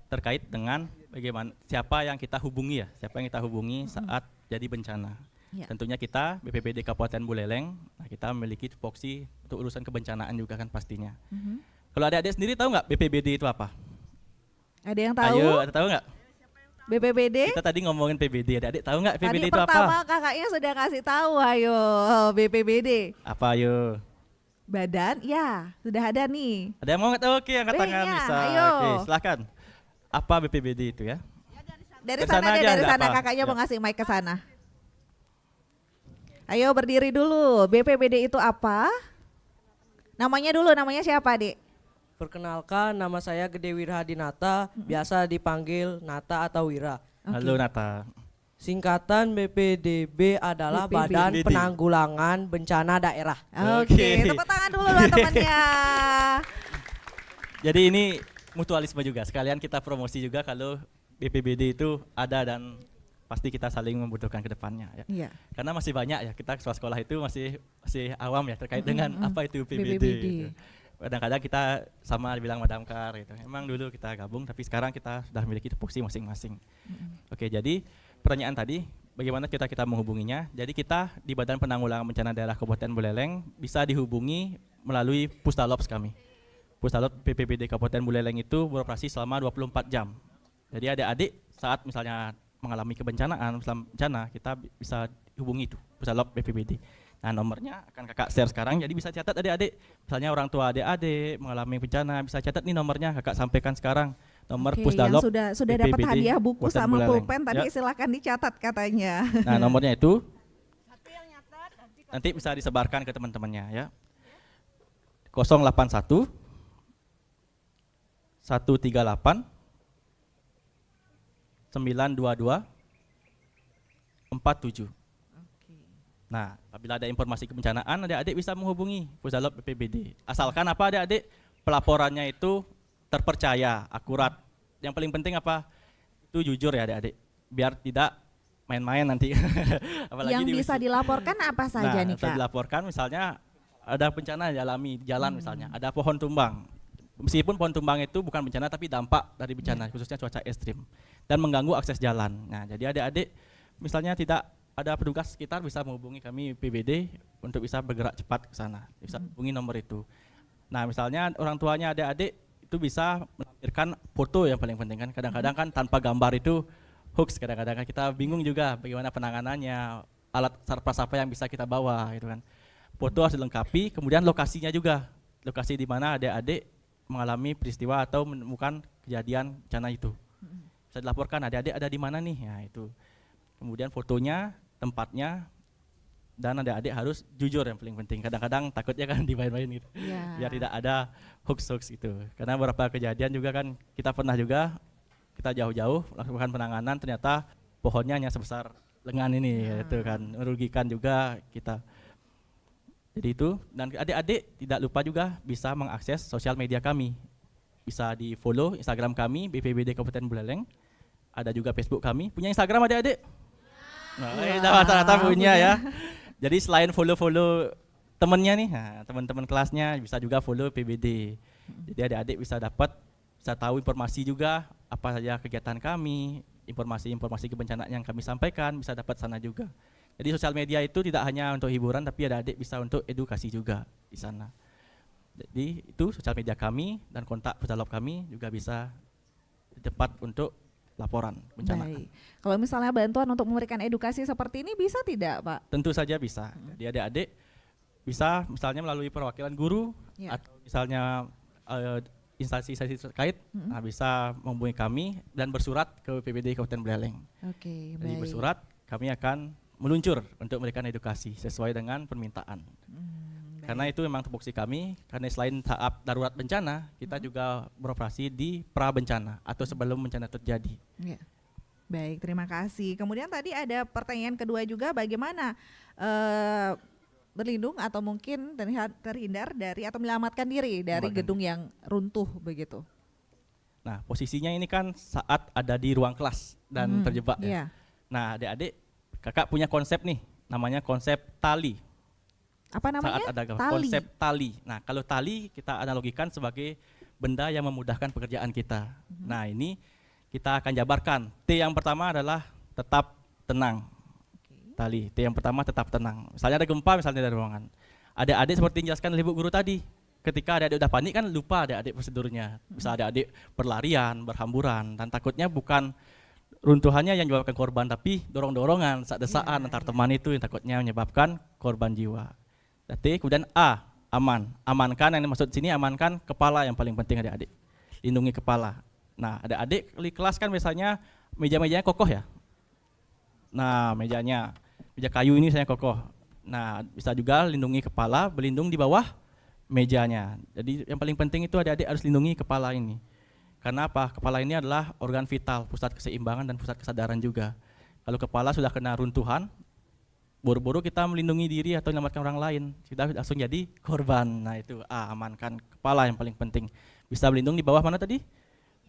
terkait dengan bagaimana siapa yang kita hubungi ya, siapa yang kita hubungi saat jadi bencana. Ya. Tentunya kita BPBD Kabupaten Buleleng, nah kita memiliki tupoksi untuk urusan kebencanaan juga kan pastinya. Kalau adik-adik sendiri tahu nggak BPBD itu apa? Ada yang tahu? Ayo, ada tahu nggak? BPBD? Kita tadi ngomongin PBD, adik-adik tahu nggak PBD Tadi itu pertama apa? kakaknya sudah kasih tahu, ayo BPBD. Apa ayo? Badan, ya sudah ada nih. Ada yang mau nggak tahu? Oke, angkat tangan Iya, bisa. ayo. Oke, silakan. Apa BPBD itu ya? Dari Dari sana sana deh, aja, dari nggak sana apa. kakaknya mau Ya. ngasih mic ke sana. Ayo berdiri dulu. BPBD itu apa? Namanya dulu, namanya siapa, Dik? Perkenalkan, nama saya Gede Wirha Dinata, biasa dipanggil Nata atau Wira. Halo Nata. Singkatan BPDB adalah BPBD. Badan Penanggulangan Bencana Daerah. Oke, Oke. tepuk tangan dulu buat temannya. Jadi ini mutualisme juga. Sekalian kita promosi juga kalau BPBD itu ada dan pasti kita saling membutuhkan ke depannya ya. Iya. Karena masih banyak ya, kita sekolah itu masih awam ya terkait dengan apa itu BPBD. BPBD. Gitu. Kadang-kadang kita sama dibilang madamkar gitu. Emang dulu kita gabung tapi sekarang kita sudah memiliki tupoksi masing-masing. Oke, jadi pertanyaan tadi bagaimana kita menghubunginya? Jadi kita di Badan Penanggulangan Bencana Daerah Kabupaten Buleleng bisa dihubungi melalui Pusdalops kami. Pusdalops BPBD Kabupaten Buleleng itu beroperasi selama 24 jam. Jadi adik-adik saat misalnya mengalami bencana, kita bisa hubungi itu Pusdalops BPBD. Nah, nomornya akan kakak share sekarang, jadi bisa catat adik-adik. Misalnya orang tua adik-adik mengalami bencana, bisa catat nih nomornya, kakak sampaikan sekarang. Nomor Oke, Pusdalop yang sudah dapat BPBD hadiah buku Kabupaten sama Buleleng. pulpen tadi, Ya. silakan dicatat katanya. Nah, nomornya itu nanti bisa disebarkan ke teman-temannya ya. 081 138 922 47. Nah, apabila ada informasi kebencanaan, adik-adik bisa menghubungi Pusdalop BPBD. Asalkan apa adik-adik? Pelaporannya itu terpercaya, akurat. Yang paling penting apa? Itu jujur ya adik-adik. Biar tidak main-main nanti. Apalagi Yang bisa dilaporkan apa saja nih bisa Kak? dilaporkan misalnya ada bencana alami di jalan misalnya, ada pohon tumbang. Meskipun pohon tumbang itu bukan bencana tapi dampak dari bencana, khususnya cuaca ekstrim dan mengganggu akses jalan. Nah, jadi adik-adik misalnya tidak ada petugas sekitar bisa menghubungi kami PBD untuk bisa bergerak cepat ke sana. Bisa hubungi nomor itu. Nah, misalnya orang tuanya adik-adik itu bisa melampirkan foto yang paling penting kan. Kadang-kadang kan tanpa gambar itu hoax, kadang-kadang kan kita bingung juga bagaimana penanganannya, alat sarpras apa yang bisa kita bawa gitu kan. Foto harus dilengkapi, kemudian lokasinya juga. Lokasi di mana adik-adik mengalami peristiwa atau menemukan kejadian bencana itu. Bisa dilaporkan adik-adik ada di mana nih, ya itu. Kemudian fotonya, tempatnya, dan adik-adik harus jujur yang paling penting. Kadang-kadang takutnya kan dimain-main gitu, biar tidak ada hoax-hoax gitu. Karena beberapa kejadian juga kan kita pernah juga, kita jauh-jauh melakukan penanganan, ternyata pohonnya hanya sebesar lengan ini, gitu kan, merugikan juga kita. Jadi itu, dan adik-adik tidak lupa juga bisa mengakses sosial media kami. Bisa di follow Instagram kami, BPBD Kabupaten Buleleng. Ada juga Facebook kami. Punya Instagram adik-adik? Nah, rata-rata punya ya. Jadi selain follow temennya nih, nah, teman-teman kelasnya bisa juga follow PBD. Jadi adik-adik bisa tahu informasi juga apa saja kegiatan kami, informasi-informasi kebencanaan yang kami sampaikan bisa dapat sana juga. Jadi sosial media itu tidak hanya untuk hiburan tapi adik-adik bisa untuk edukasi juga di sana. Jadi itu sosial media kami dan kontak Pusdalop kami juga bisa tepat untuk laporan bencana. Baik. Kalau misalnya bantuan untuk memberikan edukasi seperti ini bisa tidak Pak? Tentu saja bisa. Jadi adik-adik bisa misalnya melalui perwakilan guru atau misalnya instansi-instansi terkait bisa menghubungi kami dan bersurat ke PBD Kabupaten Buleleng. Oke, Jadi baik. bersurat kami akan meluncur untuk memberikan edukasi sesuai dengan permintaan. Karena itu memang tupoksi kami, karena selain tahap darurat bencana, kita juga beroperasi di pra bencana atau sebelum bencana terjadi. Ya. Baik, terima kasih. Kemudian tadi ada pertanyaan kedua juga, bagaimana berlindung atau mungkin terhindar dari atau menyelamatkan diri dari gedung yang runtuh begitu. Nah, posisinya ini kan saat ada di ruang kelas dan terjebak ya. Iya. Nah, adik-adik, kakak punya konsep nih, namanya konsep tali. Apa namanya? Saat ada Tali. konsep tali. Nah, kalau tali kita analogikan sebagai benda yang memudahkan pekerjaan kita. Nah, ini kita akan jabarkan. T yang pertama adalah tetap tenang. Tali. T yang pertama tetap tenang. Misalnya ada gempa misalnya dari ruangan. Adik-adik seperti dijelaskan oleh Ibu Guru tadi. Ketika adik-adik udah panik kan lupa adik-adik prosedurnya. Bisa adik-adik berlarian, berhamburan, dan takutnya bukan runtuhannya yang menyebabkan korban, tapi dorong-dorongan, saat-desaan antar teman itu yang takutnya menyebabkan korban jiwa. T, kemudian A, aman. Amankan, yang dimaksud sini amankan kepala yang paling penting adik-adik. Lindungi kepala. Nah, adik-adik di kelas kan biasanya meja-mejanya kokoh ya. Nah, meja kayu ini saya kokoh. Nah, bisa juga lindungi kepala, berlindung di bawah mejanya. Jadi yang paling penting itu adik-adik harus lindungi kepala ini. Karena apa? Kepala ini adalah organ vital, pusat keseimbangan dan pusat kesadaran juga. Kalau kepala sudah kena runtuhan, buru-buru kita melindungi diri atau menyelamatkan orang lain, kita langsung jadi korban. Nah itu amankan kepala yang paling penting. Bisa berlindung di bawah mana tadi?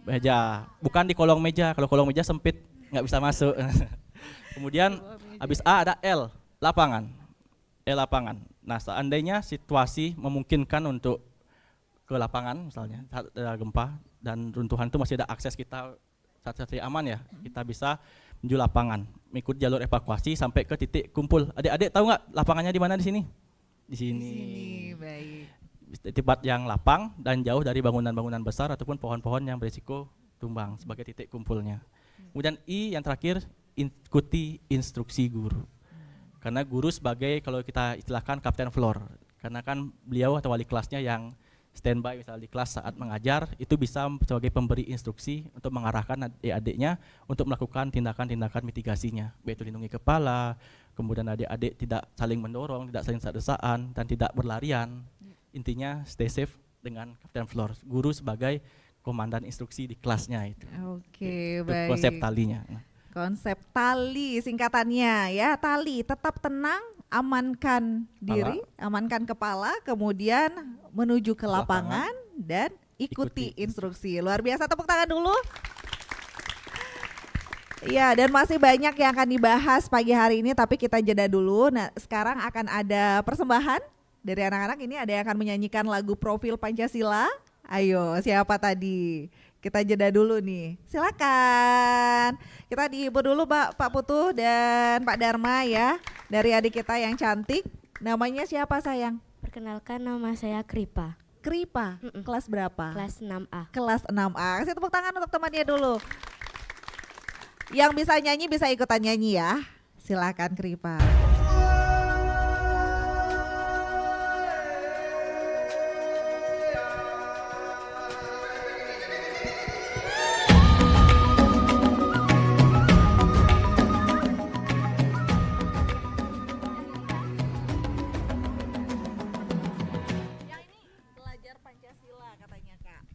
Meja, bukan di kolong meja. Kalau kolong meja sempit, nggak bisa masuk. Kemudian habis A ada L, lapangan. Lapangan. Nah seandainya situasi memungkinkan untuk ke lapangan misalnya saat ada gempa dan runtuhan itu masih ada akses kita saat aman ya, kita bisa menuju lapangan. mengikut jalur evakuasi sampai ke titik kumpul. Adik-adik tahu nggak lapangannya di mana di sini? Di sini. Baik. Tempat yang lapang dan jauh dari bangunan-bangunan besar ataupun pohon-pohon yang berisiko tumbang sebagai titik kumpulnya. Kemudian I yang terakhir, ikuti instruksi guru. Karena guru sebagai kalau kita istilahkan kapten floor. Karena kan beliau atau wali kelasnya yang standby misalnya di kelas saat mengajar, itu bisa sebagai pemberi instruksi untuk mengarahkan adik-adiknya untuk melakukan tindakan-tindakan mitigasinya, yaitu lindungi kepala, kemudian adik-adik tidak saling mendorong, tidak saling desak-desakan, dan tidak berlarian. Intinya stay safe dengan kapten floor, guru sebagai komandan instruksi di kelasnya itu. Oke, Itu baik. konsep talinya. Konsep tali singkatannya ya, tali tetap tenang, amankan diri, amankan kepala, kemudian menuju ke lapangan dan ikuti instruksi. Luar biasa, tepuk tangan dulu. Ya, dan masih banyak yang akan dibahas pagi hari ini, tapi kita jeda dulu. Nah, sekarang akan ada persembahan dari anak-anak. Ini ada yang akan menyanyikan lagu Profil Pancasila. Ayo, siapa tadi? Kita jeda dulu nih. Silakan. Kita dihibur dulu Pak Putu dan Pak Dharma ya. Dari adik kita yang cantik. Namanya siapa sayang? Perkenalkan, nama saya Kripa. Kripa. Kelas berapa? Kelas 6A. Kelas 6A. Kasih tepuk tangan untuk temannya dulu. Yang bisa nyanyi bisa ikutan nyanyi ya. Silakan Kripa.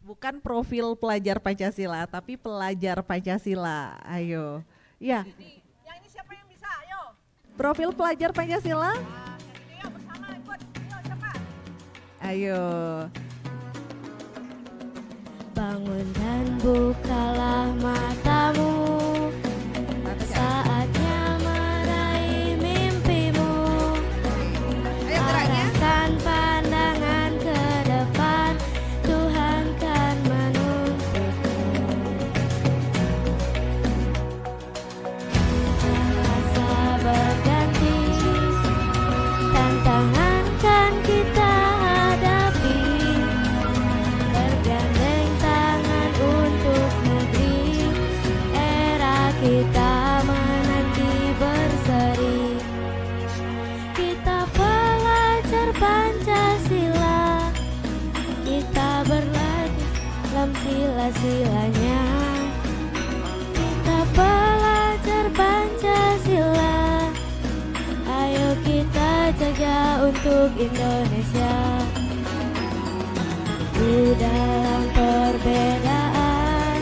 Bukan profil pelajar Pancasila, tapi pelajar Pancasila. Ayo. Ya. Yang ini siapa yang bisa? Ayo. Profil pelajar Pancasila. Ini yuk bersama ikut. Yuk cepat. Ayo. Bangun dan bukalah matamu, saatnya meraih mimpimu. Ayo geraknya. Arahkan pandangan ke depan, Tuhan kan menuntutmu. Masa berganti, tantangan kan kita hadapi, bergandeng tangan untuk negeri, era kita menanti berseri. Kita pelajar Pancasila, kita berlatih dalam sila-silanya. Kita pelajar Pancasila, ayo kita jaga untuk Indonesia. Di dalam perbedaan,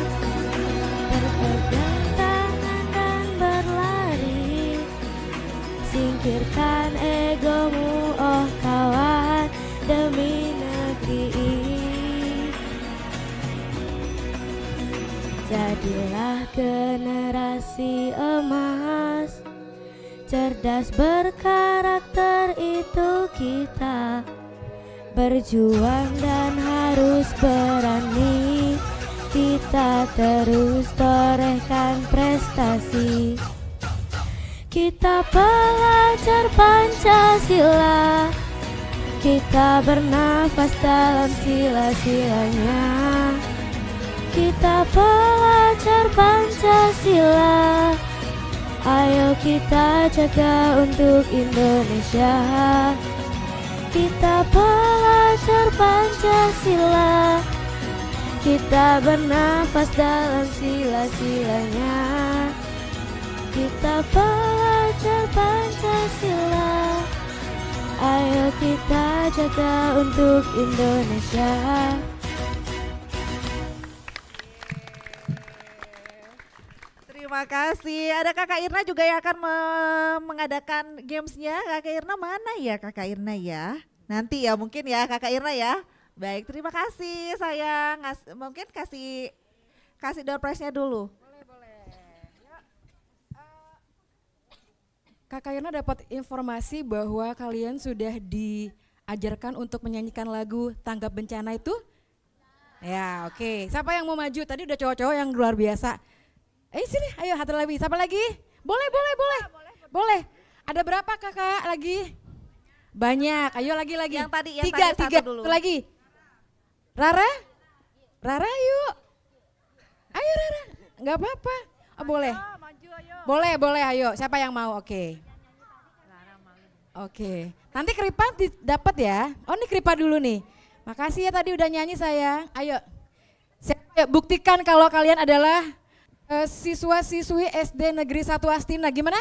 berpegang tangan dan berlari, singkirkan egomu oh kawan, demi negeri ini. Jadilah generasi emas, cerdas berkarakter itu kita. Berjuang dan harus berani, kita terus torehkan prestasi. Kita pelajar Pancasila, kita bernafas dalam sila-silanya. Kita pelajar Pancasila, ayo kita jaga untuk Indonesia. Kita pelajar Pancasila, kita bernafas dalam sila-silanya. Kita pelajar Pancasila, ayo kita jaga untuk Indonesia. Terima kasih. Ada Kakak Irna juga yang akan mengadakan gamesnya. Kakak Irna mana ya Kakak Irna ya? Nanti ya mungkin ya Kakak Irna ya. Baik, terima kasih sayang. Mungkin kasih door prize-nya dulu. Kakak Irna dapat informasi bahwa kalian sudah diajarkan untuk menyanyikan lagu Tanggap Bencana itu? Ya, oke. Siapa yang mau maju? Tadi udah cowok-cowok yang luar biasa. Sini, ayo satu lagi. Siapa lagi? Boleh, boleh, boleh. Boleh. Ada berapa kakak lagi? Banyak. Ayo lagi. Yang tadi tiga satu dulu. Satu lagi. Rara? Rara yuk. Ayo Rara. Nggak apa-apa. Oh, boleh. Boleh, ayo. Siapa yang mau? Oke. Oke. Nanti Kripa dapat ya. Oh, ini Kripa dulu nih. Makasih ya tadi udah nyanyi sayang. Ayo. Ayo buktikan kalau kalian adalah siswa-siswi SD Negeri 1 Astina. Gimana?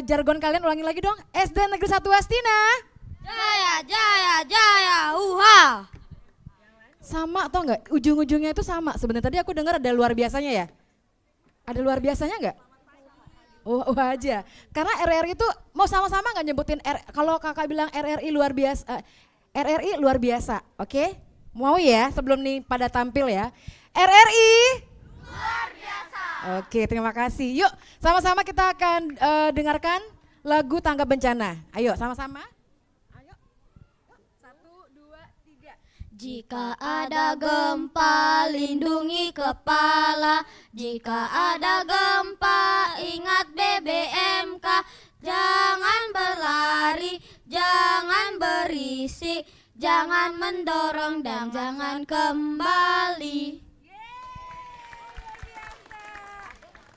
Jargon kalian ulangi lagi dong. SD Negeri 1 Astina. Jaya, jaya, jaya, uha. Sama atau enggak? Ujung-ujungnya itu sama. Sebenarnya tadi aku dengar ada luar biasanya ya. Ada luar biasanya enggak? Wah aja. Karena RRI itu mau sama-sama nggak nyebutin kalau kakak bilang RRI luar biasa, RRI luar biasa, oke? Mau ya sebelum nih pada tampil ya. RRI luar biasa. Oke, terima kasih. Yuk sama-sama kita akan dengarkan lagu Tanggap Bencana. Ayo sama-sama. Ayo. 1, 2, 3. Jika ada gempa, lindungi kepala. Jika ada gempa, ingat BBMK. Jangan berlari, jangan berisik, jangan mendorong dan jangan kembali.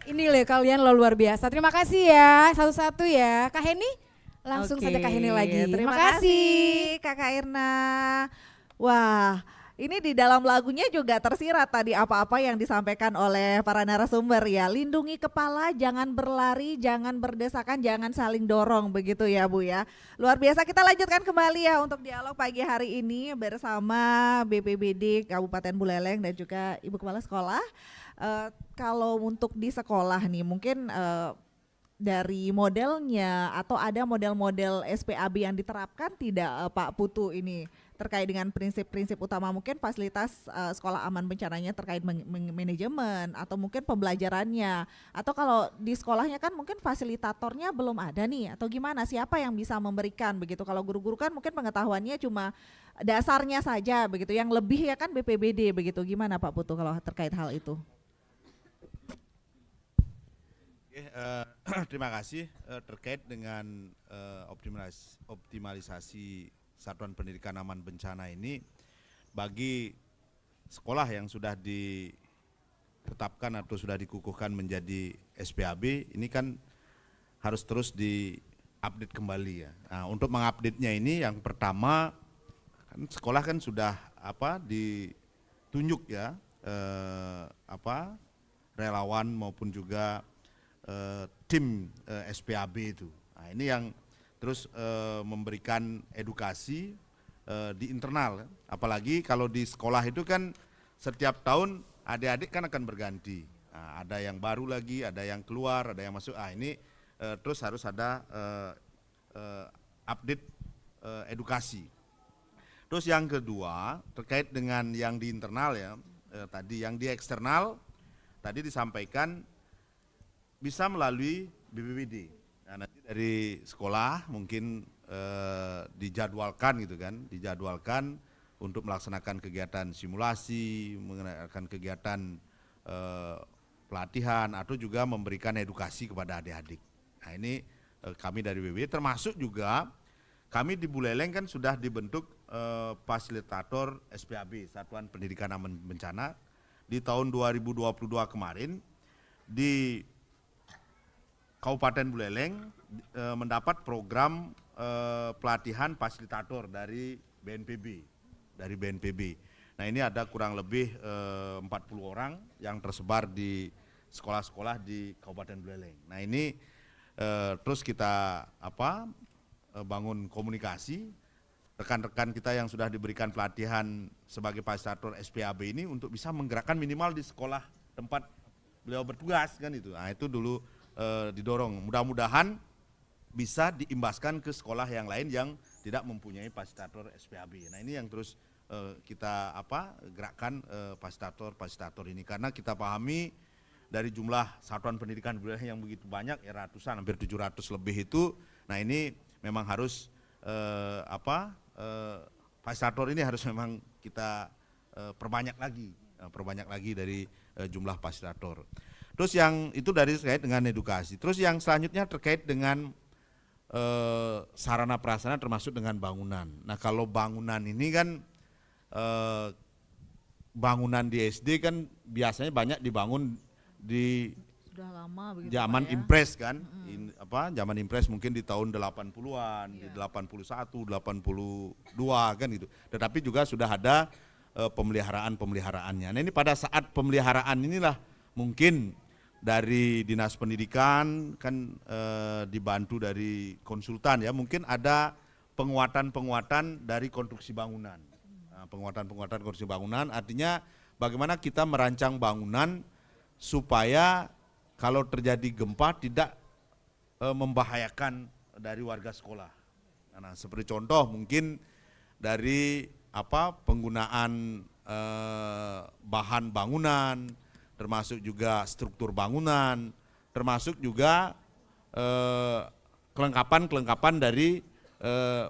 Ini loh kalian lo luar biasa. Terima kasih ya, satu-satu ya. Kak Heni, langsung saja Kak Heni lagi. Terima kasih Kakak Irna. Wah, ini di dalam lagunya juga tersirat tadi apa-apa yang disampaikan oleh para narasumber ya. Lindungi kepala, jangan berlari, jangan berdesakan, jangan saling dorong begitu ya Bu ya. Luar biasa, kita lanjutkan kembali ya untuk dialog pagi hari ini bersama BPBD Kabupaten Buleleng dan juga Ibu Kepala Sekolah. Kalau untuk di sekolah nih mungkin dari modelnya atau ada model-model SPAB yang diterapkan tidak Pak Putu ini terkait dengan prinsip-prinsip utama mungkin fasilitas sekolah aman bencananya terkait manajemen atau mungkin pembelajarannya atau kalau di sekolahnya kan mungkin fasilitatornya belum ada nih atau gimana, siapa yang bisa memberikan begitu. Kalau guru-guru kan mungkin pengetahuannya cuma dasarnya saja begitu, yang lebih ya kan BPBD begitu. Gimana Pak Putu kalau terkait hal itu? Terima kasih. Terkait dengan optimalisasi Satuan Pendidikan Aman Bencana ini, bagi sekolah yang sudah ditetapkan atau sudah dikukuhkan menjadi SPAB, ini kan harus terus diupdate kembali ya. Nah, untuk mengupdate-nya ini yang pertama, kan sekolah kan sudah ditunjuk ya, relawan maupun juga tim SPAB itu. Nah, ini yang terus memberikan edukasi di internal, apalagi kalau di sekolah itu kan setiap tahun adik-adik kan akan berganti. Nah, ada yang baru lagi, ada yang keluar, ada yang masuk. Ini terus harus ada update edukasi. Terus yang kedua terkait dengan yang di internal ya, tadi yang di eksternal tadi disampaikan bisa melalui BPBD. Nah, nanti dari sekolah mungkin dijadwalkan gitu kan, dijadwalkan untuk melaksanakan kegiatan simulasi, melaksanakan kegiatan pelatihan atau juga memberikan edukasi kepada adik-adik. Nah, ini kami dari BPBD termasuk juga kami di Buleleng kan sudah dibentuk fasilitator SPAB, Satuan Pendidikan Aman Bencana, di tahun 2022 kemarin di Kabupaten Buleleng mendapat program pelatihan fasilitator dari BNPB. Nah, ini ada kurang lebih 40 orang yang tersebar di sekolah-sekolah di Kabupaten Buleleng. Nah, ini terus kita bangun komunikasi rekan-rekan kita yang sudah diberikan pelatihan sebagai fasilitator SPAB ini untuk bisa menggerakkan minimal di sekolah tempat beliau bertugas kan itu. Nah, itu dulu didorong, mudah-mudahan bisa diimbaskan ke sekolah yang lain yang tidak mempunyai fasilitator SPAB. Nah, ini yang terus kita gerakkan fasilitator ini, karena kita pahami dari jumlah satuan pendidikan yang begitu banyak ya, ratusan, hampir 700 lebih itu. Nah, ini memang harus fasilitator ini harus memang kita perbanyak lagi dari jumlah fasilitator. Terus yang itu dari terkait dengan edukasi. Terus yang selanjutnya terkait dengan sarana prasarana termasuk dengan bangunan. Nah kalau bangunan ini kan bangunan di SD kan biasanya banyak dibangun di Sudah lama begitu zaman Pak ya. impres kan, zaman impres mungkin di tahun 80-an, di 81, 82 kan gitu. Tetapi juga sudah ada pemeliharaannya. Nah ini pada saat pemeliharaan inilah mungkin dari Dinas Pendidikan kan dibantu dari konsultan ya, mungkin ada penguatan dari konstruksi bangunan. Nah, penguatan konstruksi bangunan artinya bagaimana kita merancang bangunan supaya kalau terjadi gempa tidak membahayakan dari warga sekolah. Nah, seperti contoh mungkin dari penggunaan bahan bangunan, termasuk juga struktur bangunan, termasuk juga kelengkapan dari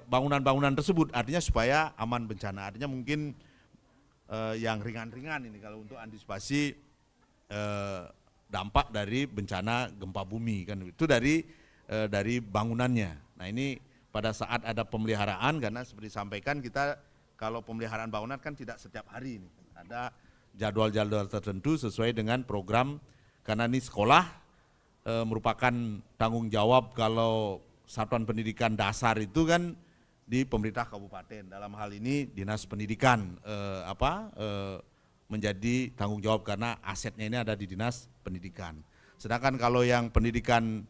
bangunan-bangunan tersebut, artinya supaya aman bencana. Artinya mungkin yang ringan-ringan ini kalau untuk antisipasi dampak dari bencana gempa bumi kan, itu dari bangunannya. Nah ini pada saat ada pemeliharaan, karena seperti disampaikan kita kalau pemeliharaan bangunan kan tidak setiap hari ini, ada jadwal-jadwal tertentu sesuai dengan program, karena ini sekolah merupakan tanggung jawab kalau satuan pendidikan dasar itu kan di pemerintah kabupaten, dalam hal ini Dinas Pendidikan menjadi tanggung jawab karena asetnya ini ada di Dinas Pendidikan. Sedangkan kalau yang pendidikan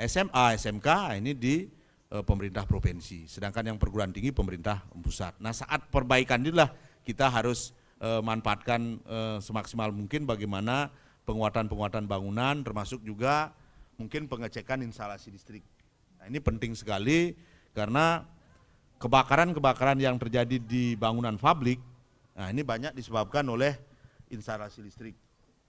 SMA, SMK ini di pemerintah provinsi, sedangkan yang perguruan tinggi pemerintah pusat. Nah saat perbaikan inilah kita harus manfaatkan semaksimal mungkin bagaimana penguatan bangunan, termasuk juga mungkin pengecekan instalasi listrik. Nah ini penting sekali karena kebakaran yang terjadi di bangunan publik, nah ini banyak disebabkan oleh instalasi listrik.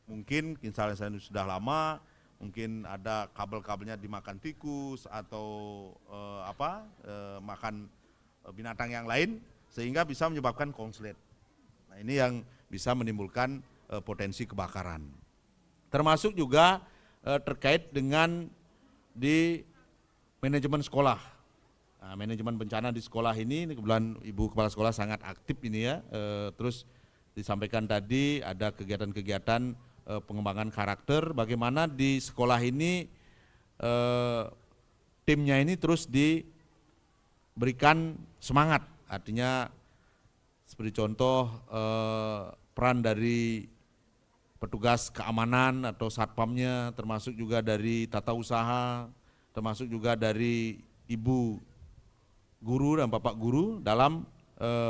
Mungkin instalasi itu sudah lama, mungkin ada kabel-kabelnya dimakan tikus atau makan binatang yang lain sehingga bisa menyebabkan konslet. Nah ini yang bisa menimbulkan potensi kebakaran. Termasuk juga terkait dengan di manajemen sekolah. Nah, manajemen bencana di sekolah ini kebetulan Ibu Kepala Sekolah sangat aktif ini ya. Terus disampaikan tadi ada kegiatan-kegiatan pengembangan karakter, bagaimana di sekolah ini timnya ini terus diberikan semangat, artinya seperti contoh peran dari petugas keamanan atau satpamnya, termasuk juga dari tata usaha, termasuk juga dari ibu guru dan bapak guru dalam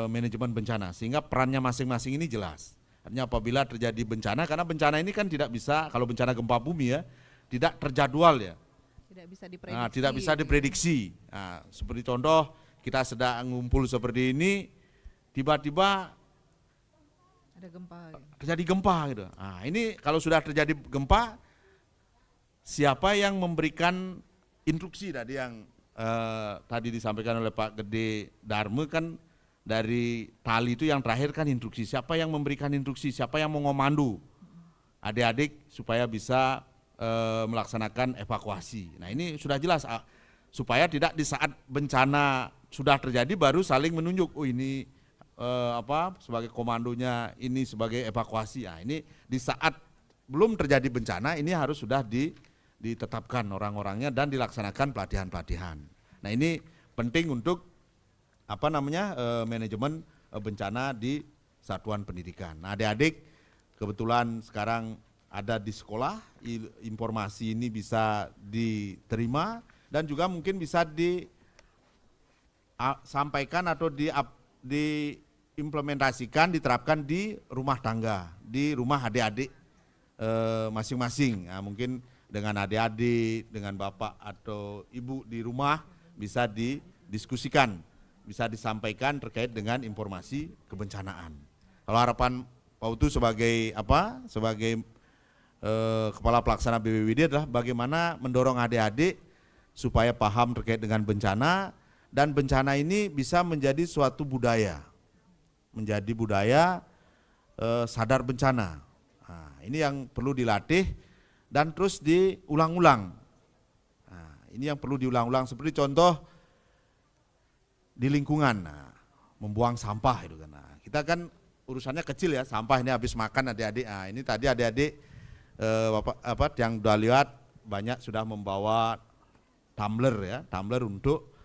manajemen bencana, sehingga perannya masing-masing ini jelas. Artinya apabila terjadi bencana, karena bencana ini kan tidak bisa, kalau bencana gempa bumi ya, tidak terjadwal ya. Tidak bisa diprediksi. Nah, tidak bisa diprediksi. Nah, seperti contoh kita sedang ngumpul seperti ini, tiba-tiba ada gempa. Terjadi gempa gitu. Nah, ini kalau sudah terjadi gempa, siapa yang memberikan instruksi tadi yang tadi disampaikan oleh Pak Gede Darme kan, dari tali itu yang terakhir kan instruksi, siapa yang memberikan instruksi, siapa yang mengomandu adik-adik supaya bisa melaksanakan evakuasi. Nah ini sudah jelas, supaya tidak di saat bencana sudah terjadi baru saling menunjuk, oh ini sebagai komandonya, ini sebagai evakuasi. Nah ini di saat belum terjadi bencana ini harus sudah ditetapkan orang-orangnya dan dilaksanakan pelatihan-pelatihan. Nah ini penting untuk manajemen bencana di satuan pendidikan. Nah adik-adik kebetulan sekarang ada di sekolah, informasi ini bisa diterima dan juga mungkin bisa disampaikan atau diimplementasikan, diterapkan di rumah tangga, di rumah adik-adik masing-masing. Nah, mungkin dengan adik-adik, dengan bapak atau ibu di rumah bisa didiskusikan, bisa disampaikan terkait dengan informasi kebencanaan. Kalau harapan Pak Utu sebagai Kepala Pelaksana BPBD adalah bagaimana mendorong adik-adik supaya paham terkait dengan bencana, dan bencana ini bisa menjadi suatu budaya, sadar bencana. Nah, ini yang perlu dilatih dan terus diulang-ulang. Nah, ini yang perlu diulang-ulang, seperti contoh di lingkungan, membuang sampah itu kan. Nah, kita kan urusannya kecil ya, sampah ini habis makan adik-adik. Nah, ini tadi adik-adik yang udah lihat banyak sudah membawa tumbler ya, tumbler untuk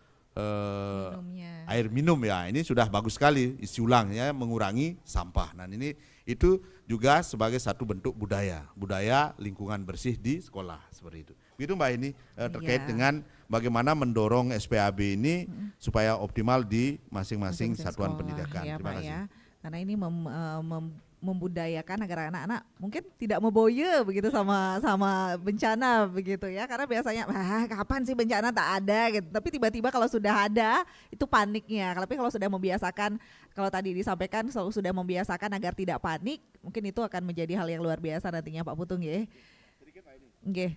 air minum ya. Ini sudah bagus sekali, isi ulang ya, mengurangi sampah. Nah, itu juga sebagai satu bentuk budaya lingkungan bersih di sekolah seperti itu. Begitu Mbak ini terkait dengan bagaimana mendorong SPAB ini supaya optimal di masing-masing satuan sekolah, pendidikan. Ya, Terima Pak, kasih. ya. Karena ini membudayakan agar anak-anak mungkin tidak meboye begitu sama bencana begitu ya, karena biasanya kapan sih bencana tak ada gitu, tapi tiba-tiba kalau sudah ada itu paniknya. Tapi kalau sudah membiasakan, kalau tadi disampaikan sudah membiasakan agar tidak panik, mungkin itu akan menjadi hal yang luar biasa nantinya Pak Putung ya. Nggih.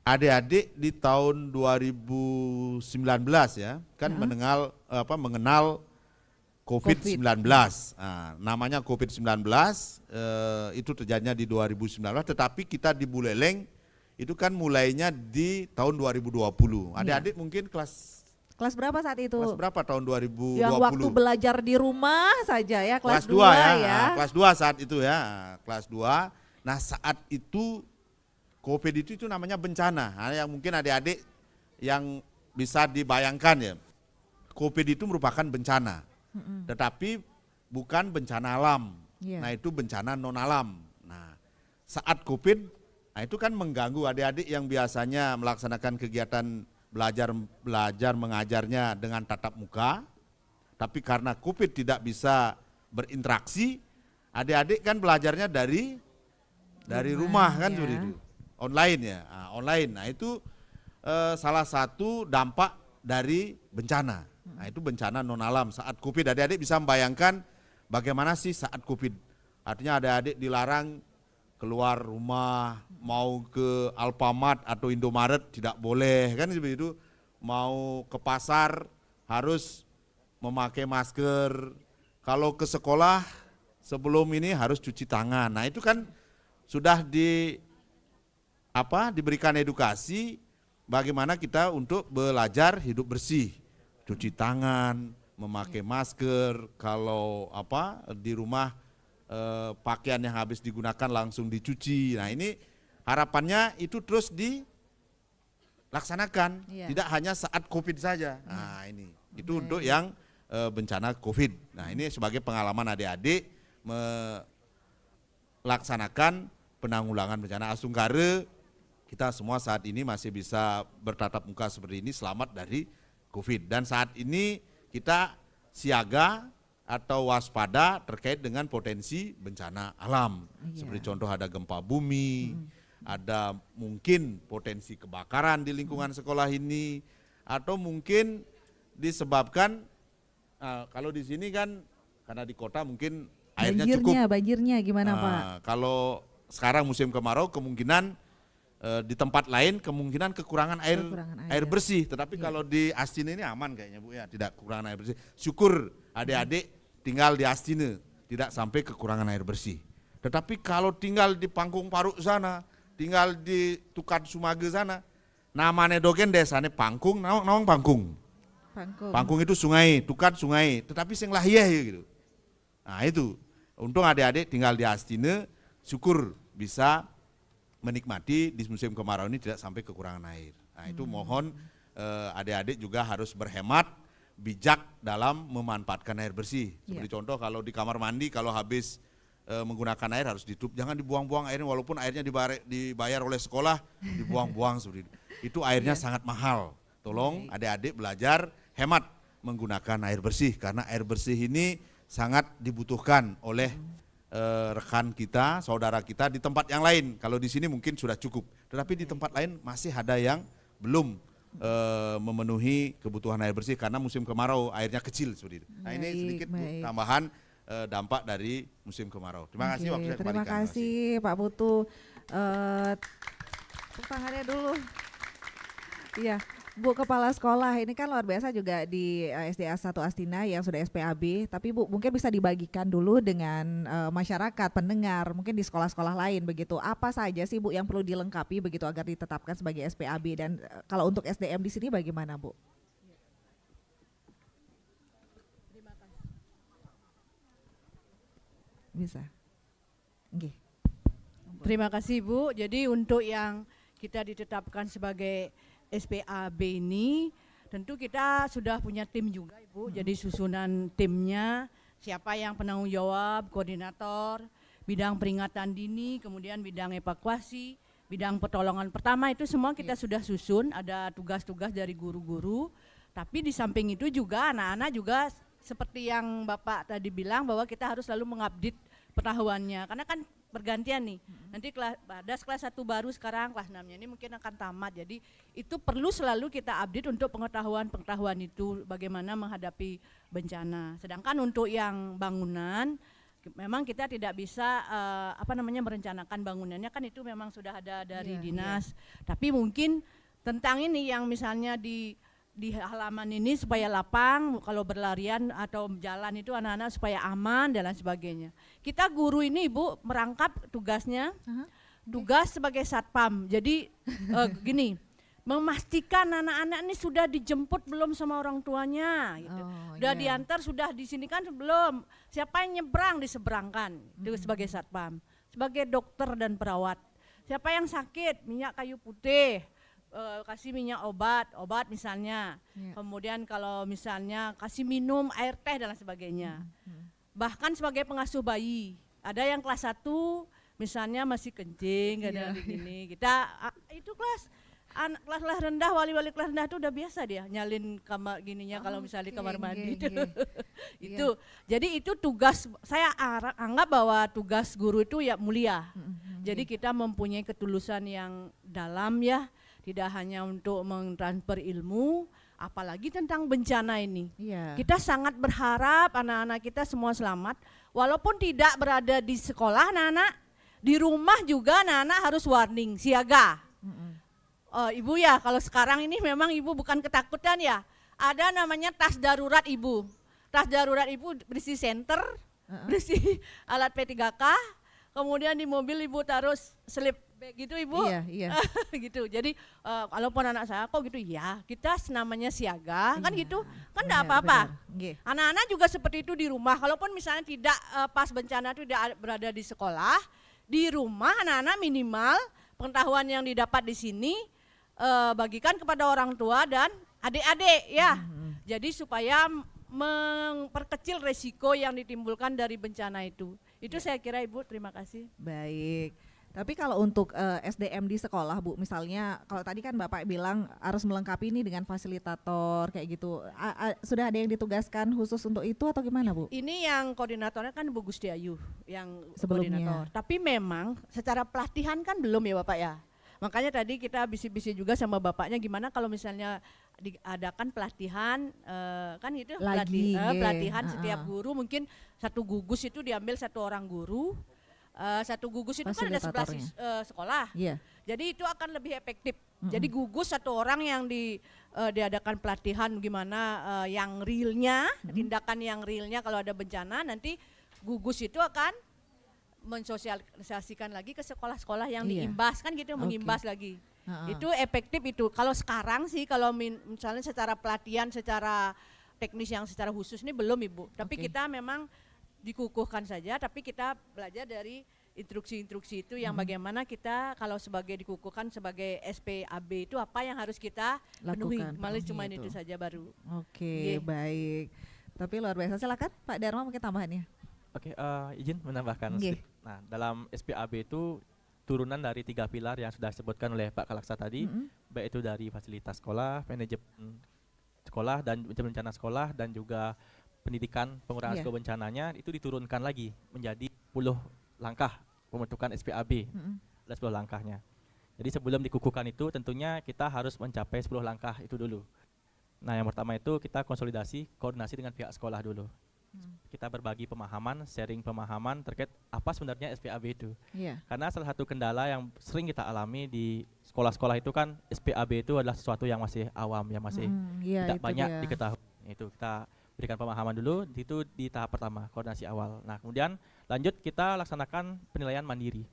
Adik-adik di tahun 2019 ya kan mengenal COVID-19. Nah, namanya COVID-19 itu terjadinya di 2019, tetapi kita di Buleleng itu kan mulainya di tahun 2020. Adik-adik mungkin kelas berapa saat itu? Kelas berapa tahun 2020? Yang waktu belajar di rumah saja ya, kelas 2 ya. ya. Nah, kelas 2 saat itu ya, kelas 2. Nah, saat itu COVID itu namanya bencana. Nah, yang mungkin adik-adik yang bisa dibayangkan ya, COVID itu merupakan bencana. Tetapi bukan bencana alam. Nah, itu bencana non alam. Nah, saat COVID, nah itu kan mengganggu adik-adik yang biasanya melaksanakan kegiatan belajar mengajarnya dengan tatap muka. Tapi karena COVID tidak bisa berinteraksi, adik-adik kan belajarnya dari rumah kan seperti itu. Online ya, online. Nah, itu salah satu dampak dari bencana. Nah, itu bencana non alam saat COVID. Adik-adik bisa membayangkan bagaimana sih saat COVID. Artinya adik-adik dilarang keluar rumah, mau ke Alfamart atau Indomaret tidak boleh kan seperti itu. Mau ke pasar harus memakai masker. Kalau ke sekolah sebelum ini harus cuci tangan. Nah, itu kan sudah diberikan edukasi bagaimana kita untuk belajar hidup bersih. Cuci tangan, memakai masker, kalau di rumah pakaian yang habis digunakan langsung dicuci. Nah, ini harapannya itu terus dilaksanakan, tidak hanya saat COVID saja. Nah, itu untuk yang bencana COVID. Nah, ini sebagai pengalaman adik-adik melaksanakan penanggulangan bencana. Asungkare kita semua saat ini masih bisa bertatap muka seperti ini, selamat dari COVID. Dan saat ini kita siaga atau waspada terkait dengan potensi bencana alam. Seperti contoh ada gempa bumi, ada mungkin potensi kebakaran di lingkungan sekolah ini, atau mungkin disebabkan kalau di sini kan karena di kota mungkin airnya cukup. Banjirnya gimana Pak? Kalau sekarang musim kemarau kemungkinan di tempat lain kemungkinan kekurangan air bersih, tetapi kalau di Astine ini aman kayaknya Bu ya, tidak kekurangan air bersih. Syukur adik-adik tinggal di Astine tidak sampai kekurangan air bersih. Tetapi kalau tinggal di Pangkung Paruk sana, tinggal di Tukan Sumage sana, namanya dogen desane Pangkung, nawang Pangkung. Pangkung itu sungai, Tukan sungai, tetapi sing lahiyah gitu. Nah, itu untung adik-adik tinggal di Astine, syukur bisa menikmati di musim kemarau ini tidak sampai kekurangan air. Nah, itu mohon adik-adik juga harus berhemat, bijak dalam memanfaatkan air bersih. Seperti contoh kalau di kamar mandi kalau habis menggunakan air harus ditutup, jangan dibuang-buang airnya walaupun airnya dibayar oleh sekolah, dibuang-buang seperti itu. Itu airnya sangat mahal. Tolong adik-adik belajar hemat menggunakan air bersih karena air bersih ini sangat dibutuhkan oleh rekan kita, saudara kita di tempat yang lain. Kalau di sini mungkin sudah cukup, tetapi di tempat lain masih ada yang belum memenuhi kebutuhan air bersih karena musim kemarau airnya kecil seperti itu. Nah, ini sedikit tambahan dampak dari musim kemarau. Terima kasih waktu saya Terima kasih Pak Putu. Tepuk tangannya dulu. Iya, Bu Kepala Sekolah, ini kan luar biasa juga di SDA 1 Astina yang sudah SPAB, tapi Bu mungkin bisa dibagikan dulu dengan masyarakat, pendengar, mungkin di sekolah-sekolah lain begitu. Apa saja sih Bu yang perlu dilengkapi begitu agar ditetapkan sebagai SPAB, dan kalau untuk SDM di sini bagaimana Bu? Bisa. Nggih. Terima kasih Bu. Jadi untuk yang kita ditetapkan sebagai SPAB ini, tentu kita sudah punya tim juga Ibu. Jadi susunan timnya, siapa yang penanggung jawab, koordinator, bidang peringatan dini, kemudian bidang evakuasi, bidang pertolongan pertama, itu semua kita sudah susun, ada tugas-tugas dari guru-guru. Tapi di samping itu juga anak-anak juga seperti yang Bapak tadi bilang bahwa kita harus selalu mengupdate pengetahuannya, karena kan bergantian nih. Nanti ada kelas 1 baru sekarang, kelas 6-nya ini mungkin akan tamat. Jadi itu perlu selalu kita update untuk pengetahuan itu bagaimana menghadapi bencana. Sedangkan untuk yang bangunan memang kita tidak bisa merencanakan bangunannya, kan itu memang sudah ada dari dinas. Tapi mungkin tentang ini yang misalnya di halaman ini supaya lapang, kalau berlarian atau jalan itu anak-anak supaya aman dan lain sebagainya. Kita guru ini Ibu merangkap tugasnya, tugas sebagai satpam. Jadi gini, memastikan anak-anak ini sudah dijemput belum sama orang tuanya, gitu. Sudah diantar, sudah di sini kan belum. Siapa yang nyebrang diseberangkan, itu sebagai satpam. Sebagai dokter dan perawat. Siapa yang sakit, minyak kayu putih, kasih minyak obat misalnya. Kemudian kalau misalnya kasih minum air teh dan lain sebagainya. Bahkan sebagai pengasuh bayi, ada yang kelas 1 misalnya masih kencing, ada ini. Kita itu kelas rendah, wali-wali kelas rendah itu udah biasa dia nyalin kamar gininya kalau misalnya di kamar mandi. Itu. Jadi itu tugas, saya anggap bahwa tugas guru itu ya mulia. Jadi kita mempunyai ketulusan yang dalam ya. Tidak hanya untuk mentransfer ilmu, apalagi tentang bencana ini. Kita sangat berharap anak-anak kita semua selamat, walaupun tidak berada di sekolah, anak-anak di rumah juga anak-anak harus warning, siaga. Ibu ya, kalau sekarang ini memang Ibu bukan ketakutan ya, ada namanya tas darurat Ibu. Tas darurat Ibu berisi senter, berisi alat P3K, kemudian di mobil Ibu taruh slip gitu Ibu. Iya. Gitu. Jadi kalaupun anak saya kok gitu, ya kita namanya siaga, kan gitu. Kan enggak apa-apa. Anak-anak juga seperti itu di rumah. Kalaupun misalnya tidak pas bencana itu tidak berada di sekolah, di rumah anak-anak minimal pengetahuan yang didapat di sini bagikan kepada orang tua dan adik-adik ya. Jadi supaya memperkecil resiko yang ditimbulkan dari bencana itu. Itu saya kira Ibu, terima kasih. Baik. Tapi kalau untuk SDM di sekolah Bu, misalnya kalau tadi kan Bapak bilang harus melengkapi ini dengan fasilitator kayak gitu. Sudah ada yang ditugaskan khusus untuk itu atau gimana Bu? Ini yang koordinatornya kan Bu Gusti Ayu yang Sebelumnya. koordinator. Tapi memang secara pelatihan kan belum ya Bapak ya. Makanya tadi kita bisik-bisik juga sama Bapaknya gimana kalau misalnya diadakan pelatihan kan itu pelatihan setiap guru, mungkin satu gugus itu diambil satu orang guru. Satu gugus itu kan ada 11 sekolah. Jadi itu akan lebih efektif. Jadi gugus satu orang yang diadakan pelatihan gimana yang realnya, tindakan yang realnya kalau ada bencana, nanti gugus itu akan mensosialisasikan lagi ke sekolah-sekolah yang diimbas kan gitu, mengimbas lagi. Itu efektif itu. Kalau sekarang sih kalau misalnya secara pelatihan, secara teknis yang secara khusus ini belum Ibu. Tapi kita memang dikukuhkan saja, tapi kita belajar dari instruksi-instruksi itu yang bagaimana kita kalau sebagai dikukuhkan sebagai SPAB itu apa yang harus kita penuhi. Malah cuma itu saja baru. Baik. Tapi luar biasa. Silakan Pak Dharma mungkin tambahannya. Izin menambahkan sedikit. Nah, dalam SPAB itu turunan dari 3 pilar yang sudah disebutkan oleh Pak Kalaksa tadi, baik itu dari fasilitas sekolah, manajemen sekolah dan bencana sekolah, dan juga pendidikan pengurangan risiko bencananya, itu diturunkan lagi menjadi 10 langkah pembentukan SPAB. Ada 10 langkahnya. Jadi sebelum dikukuhkan itu tentunya kita harus mencapai 10 langkah itu dulu. Nah, yang pertama itu kita konsolidasi, koordinasi dengan pihak sekolah dulu. Kita berbagi pemahaman, sharing pemahaman terkait apa sebenarnya SPAB itu. Iya. Karena salah satu kendala yang sering kita alami di sekolah-sekolah itu kan SPAB itu adalah sesuatu yang masih awam, yang masih Iya, tidak itu banyak dia. diketahui. Itu kita berikan pemahaman dulu, itu di tahap pertama, koordinasi awal. Nah, kemudian lanjut kita laksanakan penilaian mandiri.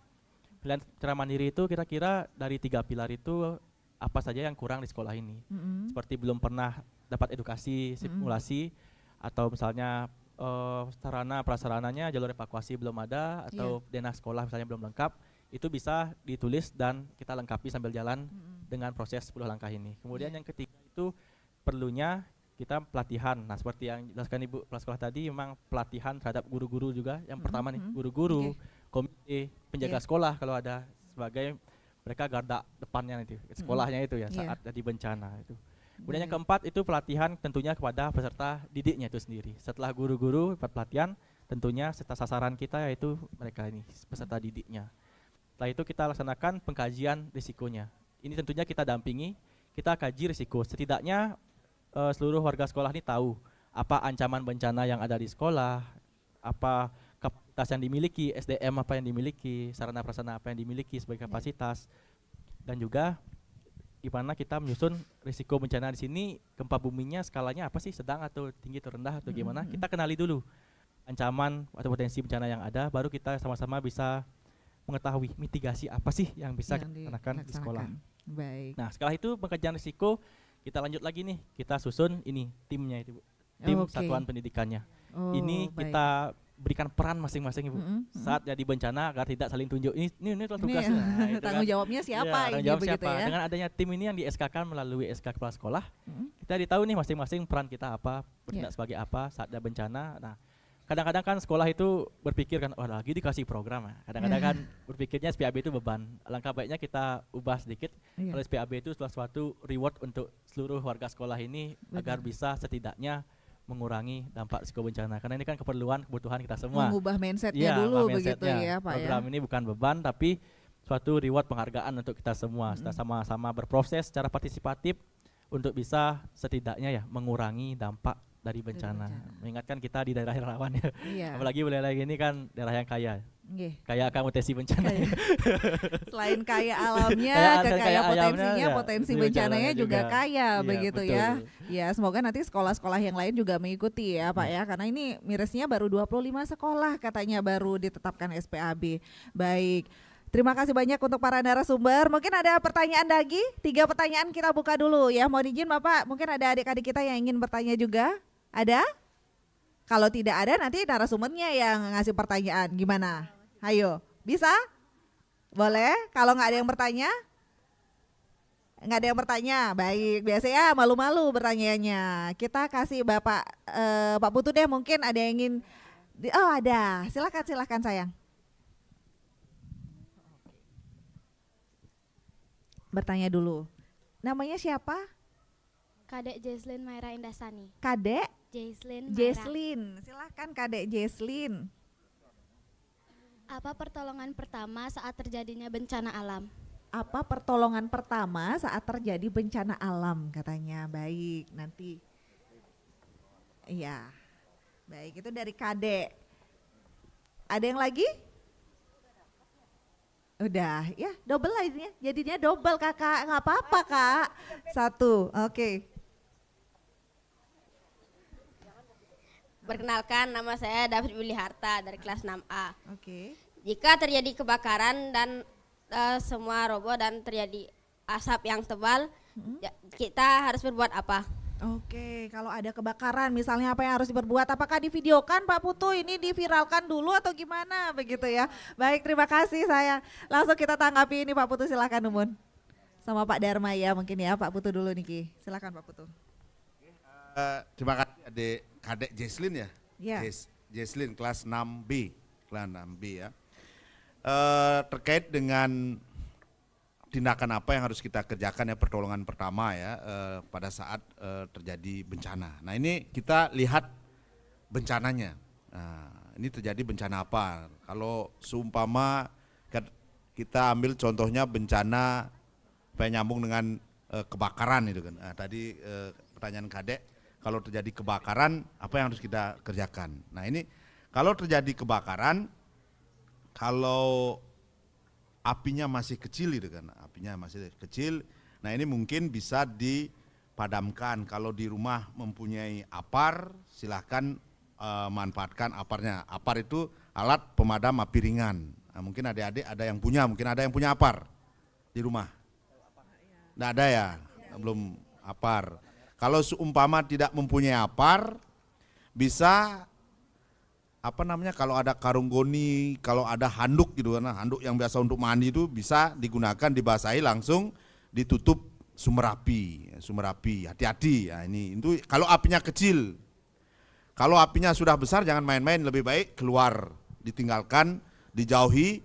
Penilaian secara mandiri itu kira-kira dari 3 pilar itu apa saja yang kurang di sekolah ini. Seperti belum pernah dapat edukasi, simulasi, atau misalnya sarana prasarananya jalur evakuasi belum ada, atau denah sekolah misalnya belum lengkap, itu bisa ditulis dan kita lengkapi sambil jalan dengan proses 10 langkah ini. Kemudian yang ketiga itu perlunya kita pelatihan. Nah, seperti yang dijelaskan Ibu Kepala Sekolah tadi, memang pelatihan terhadap guru-guru juga. Yang pertama nih, guru-guru, komite, penjaga sekolah kalau ada, sebagai mereka garda depannya nanti, sekolahnya itu ya, saat jadi bencana itu. Kemudian yang keempat itu pelatihan tentunya kepada peserta didiknya itu sendiri. Setelah guru-guru dapat pelatihan, tentunya serta sasaran kita yaitu mereka ini, peserta didiknya. Setelah itu kita laksanakan pengkajian risikonya. Ini tentunya kita dampingi, kita kaji risiko. Setidaknya seluruh warga sekolah ini tahu apa ancaman bencana yang ada di sekolah, apa kapasitas yang dimiliki, SDM apa yang dimiliki, sarana prasarana apa yang dimiliki sebagai kapasitas, dan juga gimana kita menyusun risiko bencana di sini. Gempa buminya skalanya apa sih, sedang atau tinggi atau rendah atau gimana, kita kenali dulu ancaman atau potensi bencana yang ada, baru kita sama-sama bisa mengetahui mitigasi apa sih yang bisa kita laksanakan di sekolah. Baik. Nah, setelah itu pengkajian risiko, kita lanjut lagi nih, kita susun ini timnya itu, Bu. Tim satuan pendidikannya. Ini kita berikan peran masing-masing, Ibu. Saat jadi bencana agar tidak saling tunjuk. Ini tugasnya. Nah, itu tanggung kan. jawabnya siapa? Tanggung ini jawab begitu siapa? ya? Dengan adanya tim ini yang di SK-kan melalui SK Kepala Sekolah, kita ditahu nih masing-masing peran kita apa, bertindak sebagai apa saat ada bencana. Nah, kadang-kadang kan sekolah itu berpikir kan, wah lagi dikasih program ya. Kadang-kadang kan berpikirnya SPAB itu beban. Alangkah baiknya kita ubah sedikit. Kalau SPAB itu suatu reward untuk seluruh warga sekolah ini agar bisa setidaknya mengurangi dampak risiko bencana. Karena ini kan kebutuhan kita semua. Mengubah mindsetnya dulu begitu ya Pak program ya. ini bukan beban tapi suatu reward penghargaan untuk kita semua. Kita sama-sama berproses secara partisipatif untuk bisa setidaknya ya mengurangi dampak dari bencana. Mengingatkan kita di daerah yang rawan ya. Apalagi wilayah ini kan daerah yang kaya. Kaya akan potensi bencana. Selain kaya alamnya, kaya potensinya, potensi bencananya juga kaya begitu ya. Ya, semoga nanti sekolah-sekolah yang lain juga mengikuti ya Pak ya, karena ini mirisnya baru 25 sekolah katanya baru ditetapkan SPAB. Baik. Terima kasih banyak untuk para narasumber. Mungkin ada pertanyaan lagi? 3 pertanyaan kita buka dulu ya. Mohon izin Bapak, mungkin ada adik-adik kita yang ingin bertanya juga? Ada? Kalau tidak ada nanti narasumbernya yang ngasih pertanyaan. Gimana? Ayo, bisa? Boleh? Kalau nggak ada yang bertanya? Nggak ada yang bertanya? Baik, biasanya malu-malu bertanyanya. Kita kasih Pak Putu deh, mungkin ada yang ingin. Oh ada, silakan sayang. Bertanya dulu. Namanya siapa? Kadek Jesslyn Maira Indasani. Kadek? Jesslyn. Silakan Kadek Jesslyn. Apa pertolongan pertama saat terjadinya bencana alam? Apa pertolongan pertama saat terjadi bencana alam katanya. Baik, nanti. Iya. Baik, itu dari Kadek. Ada yang lagi? Udah, ya double lah jadinya. Jadinya double kakak, nggak apa-apa kak. 1, oke. Perkenalkan, nama saya David Willy Harta dari kelas 6A. Oke. Jika terjadi kebakaran dan semua roboh dan terjadi asap yang tebal, kita harus berbuat apa? Oke, kalau ada kebakaran misalnya apa yang harus diperbuat? Apakah divideokan Pak Putu, ini diviralkan dulu atau gimana begitu ya? Baik, terima kasih saya. Langsung kita tanggapi ini Pak Putu, silakan Umun. Sama Pak Dharma ya mungkin ya, Pak Putu dulu Niki. Silakan Pak Putu. Terima kasih adik Kadek Jesslyn ya. Ya. Jesslyn kelas 6B, kelas 6B ya. Terkait dengan tindakan apa yang harus kita kerjakan ya, pertolongan pertama ya pada saat terjadi bencana. Nah ini kita lihat bencananya. Nah, ini terjadi bencana apa? Kalau seumpama kita ambil contohnya bencana apa yang nyambung dengan kebakaran itu kan. Nah, tadi pertanyaan Kadek, kalau terjadi kebakaran apa yang harus kita kerjakan. Nah ini kalau terjadi kebakaran, kalau apinya masih kecil gitu kan, apinya masih kecil, nah ini mungkin bisa dipadamkan. Kalau di rumah mempunyai apar, silahkan manfaatkan aparnya. Apar itu alat pemadam api ringan. Nah, mungkin adik-adik ada yang punya, mungkin ada yang punya apar di rumah. Nggak ada ya, belum apar. Kalau seumpama tidak mempunyai apar, bisa kalau ada karung goni, kalau ada handuk gitu kan, handuk yang biasa untuk mandi itu bisa digunakan, dibasahi langsung ditutup sumber api. Hati-hati ya, ini itu kalau apinya kecil. Kalau apinya sudah besar jangan main-main, lebih baik keluar, ditinggalkan, dijauhi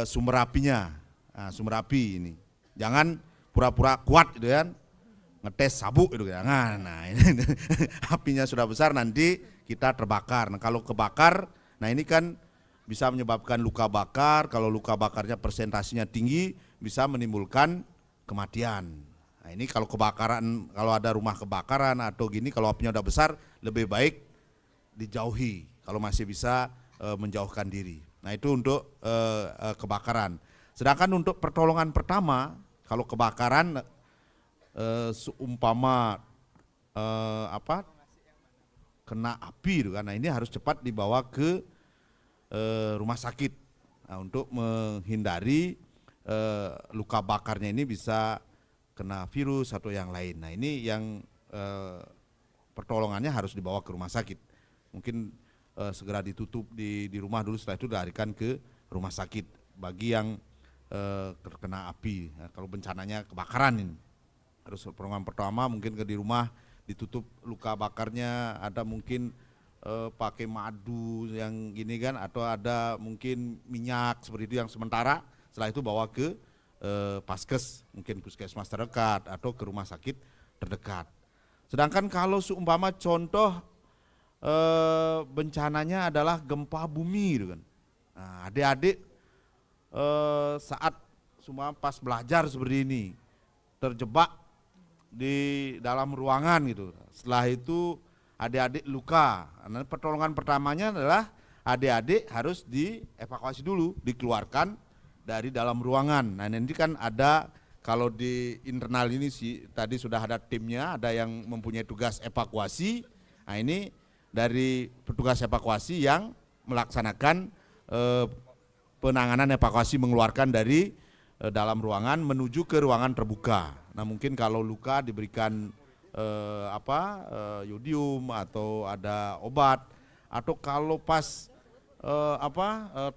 sumber apinya. Nah, sumber api ini. Jangan pura-pura kuat gitu kan. Ngetes sabuk gitu kan. Nah, ini apinya sudah besar nanti kita terbakar. Nah, kalau kebakar, nah ini kan bisa menyebabkan luka bakar. Kalau luka bakarnya persentasinya tinggi bisa menimbulkan kematian. Nah, ini kalau kebakaran, kalau ada rumah kebakaran atau gini, kalau apinya udah besar lebih baik dijauhi kalau masih bisa menjauhkan diri. Nah, itu untuk kebakaran. Sedangkan untuk pertolongan pertama, kalau kebakaran seumpama kena api itu kan, nah ini harus cepat dibawa ke rumah sakit. Nah, untuk menghindari luka bakarnya ini bisa kena virus atau yang lain. Nah, ini yang pertolongannya harus dibawa ke rumah sakit. Mungkin segera ditutup di rumah dulu, setelah itu dilarikan ke rumah sakit bagi yang terkena api. Nah, kalau bencananya kebakaran ini harus pertolongan pertama, mungkin di rumah ditutup luka bakarnya, ada mungkin pakai madu yang gini kan, atau ada mungkin minyak seperti itu yang sementara, setelah itu bawa ke paskes, mungkin puskesmas terdekat atau ke rumah sakit terdekat. Sedangkan kalau seumpama contoh bencananya adalah gempa bumi gitu kan. Nah, adik-adik saat semua pas belajar seperti ini terjebak di dalam ruangan gitu. Setelah itu adik-adik luka. Nah, pertolongan pertamanya adalah adik-adik harus dievakuasi dulu, dikeluarkan dari dalam ruangan. Nah, nanti kan ada, kalau di internal ini sih tadi sudah ada timnya, ada yang mempunyai tugas evakuasi. Nah, ini dari petugas evakuasi yang melaksanakan penanganan evakuasi, mengeluarkan dari dalam ruangan menuju ke ruangan terbuka. Nah, mungkin kalau luka diberikan yodium atau ada obat, atau kalau pas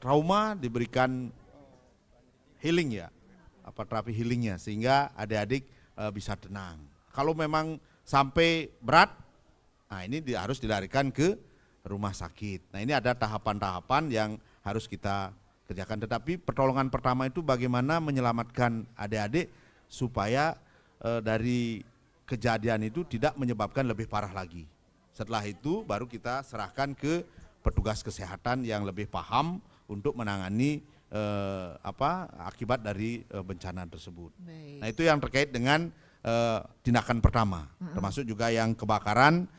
trauma diberikan healing ya, terapi healingnya, sehingga adik-adik bisa tenang. Kalau memang sampai berat, nah ini harus dilarikan ke rumah sakit. Nah, ini ada tahapan-tahapan yang harus kita kerjakan. Tetapi pertolongan pertama itu bagaimana menyelamatkan adik-adik supaya dari kejadian itu tidak menyebabkan lebih parah lagi. Setelah itu baru kita serahkan ke petugas kesehatan yang lebih paham untuk menangani akibat dari bencana tersebut. Baik. Nah, itu yang terkait dengan tindakan pertama, termasuk juga yang kebakaran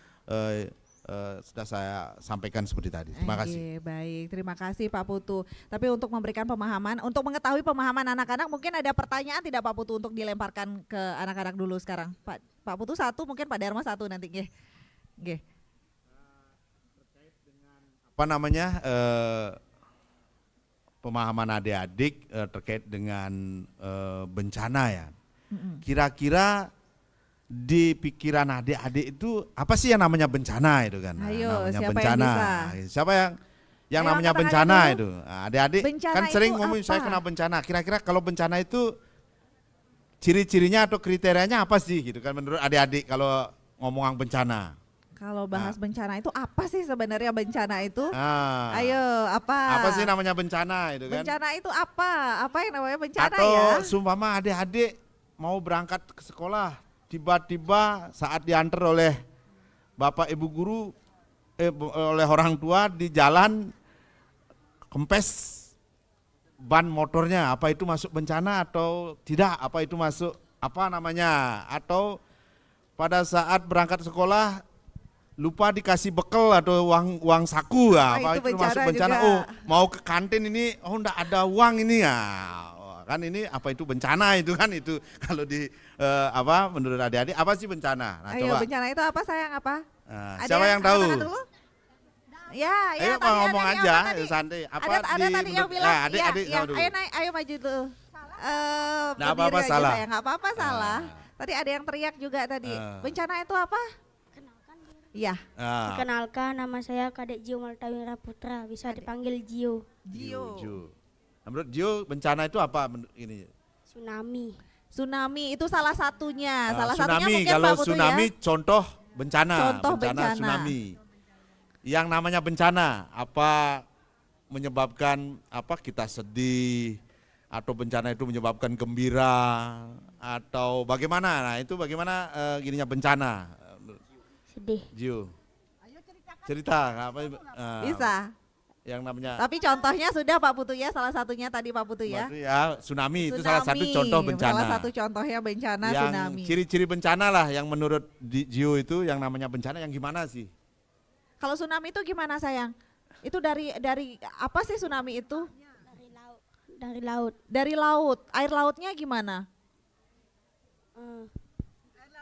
sudah saya sampaikan seperti tadi. Terima kasih. Baik, terima kasih Pak Putu. Tapi untuk memberikan pemahaman, untuk mengetahui pemahaman anak-anak, mungkin ada pertanyaan tidak Pak Putu untuk dilemparkan ke anak-anak dulu sekarang. Pak Putu satu, mungkin Pak Dharma satu nanti. Nggih. Pemahaman adik-adik terkait dengan bencana ya. Kira-kira di pikiran adik-adik itu apa sih yang namanya bencana itu kan? Ayo, namanya siapa bencana. yang bisa? Siapa yang namanya bencana itu? Nah, adik-adik kan sering ngomong saya kena bencana. Kira-kira kalau bencana itu ciri-cirinya atau kriterianya apa sih gitu kan menurut adik-adik kalau ngomong bencana? Kalau bahas bencana itu apa sih sebenarnya bencana itu? Ayo, apa? Apa sih namanya bencana itu kan? Bencana itu apa? Apa yang namanya bencana atau ya? Atau sumpama adik-adik mau berangkat ke sekolah, tiba-tiba saat diantar oleh bapak ibu guru, oleh orang tua di jalan kempes ban motornya, apa itu masuk bencana atau tidak? Apa itu masuk apa namanya? Atau pada saat berangkat sekolah lupa dikasih bekal atau uang saku ya, itu itu masuk bencana bencana. juga. Oh, mau ke kantin ini, oh enggak ada uang ini ya. Oh, kan ini apa itu bencana itu kan itu kalau di apa menurut adik-adik apa sih bencana? Nah, Ayo coba. bencana itu apa sayang apa? Nah, Ada siapa yang tahu? angkat tangan dulu? Ya, Ayo tadi ngomong ada yang aja, tadi. santai. Apa Ada tadi yang menurut- bilang, ya, adik-adik ya, sama dulu. ayo naik, ayo maju dulu. Nggak apa-apa, Berdiri aja salah. sayang, nggak apa-apa salah. Ah. Tadi ada yang teriak juga tadi. Bencana itu apa? Iya. Ah, Perkenalkan, nama saya Kadek Jio Maltawira Putra, bisa dipanggil Jio. Gio. Nah, menurut Gio bencana itu apa ini? Tsunami. Tsunami itu salah satunya. Salah satunya tsunami, mungkin kalau Pak Putu tsunami ya. contoh bencana, Contoh bencana. tsunami. Yang namanya bencana apa menyebabkan apa kita sedih atau bencana itu menyebabkan gembira atau bagaimana? Nah, itu bagaimana gininya bencana? Sedih. Gio. Cerita apa Bisa. yang namanya Tapi contohnya sudah Pak Putu ya, salah satunya tadi Pak Putu ya. tsunami itu salah satu contoh bencana. Salah satu contohnya bencana yang tsunami. ciri-ciri bencana lah yang menurut Gio itu yang namanya bencana yang gimana sih? Kalau tsunami itu gimana sayang? Itu dari apa sih tsunami itu? Dari laut. Dari laut. Air lautnya gimana?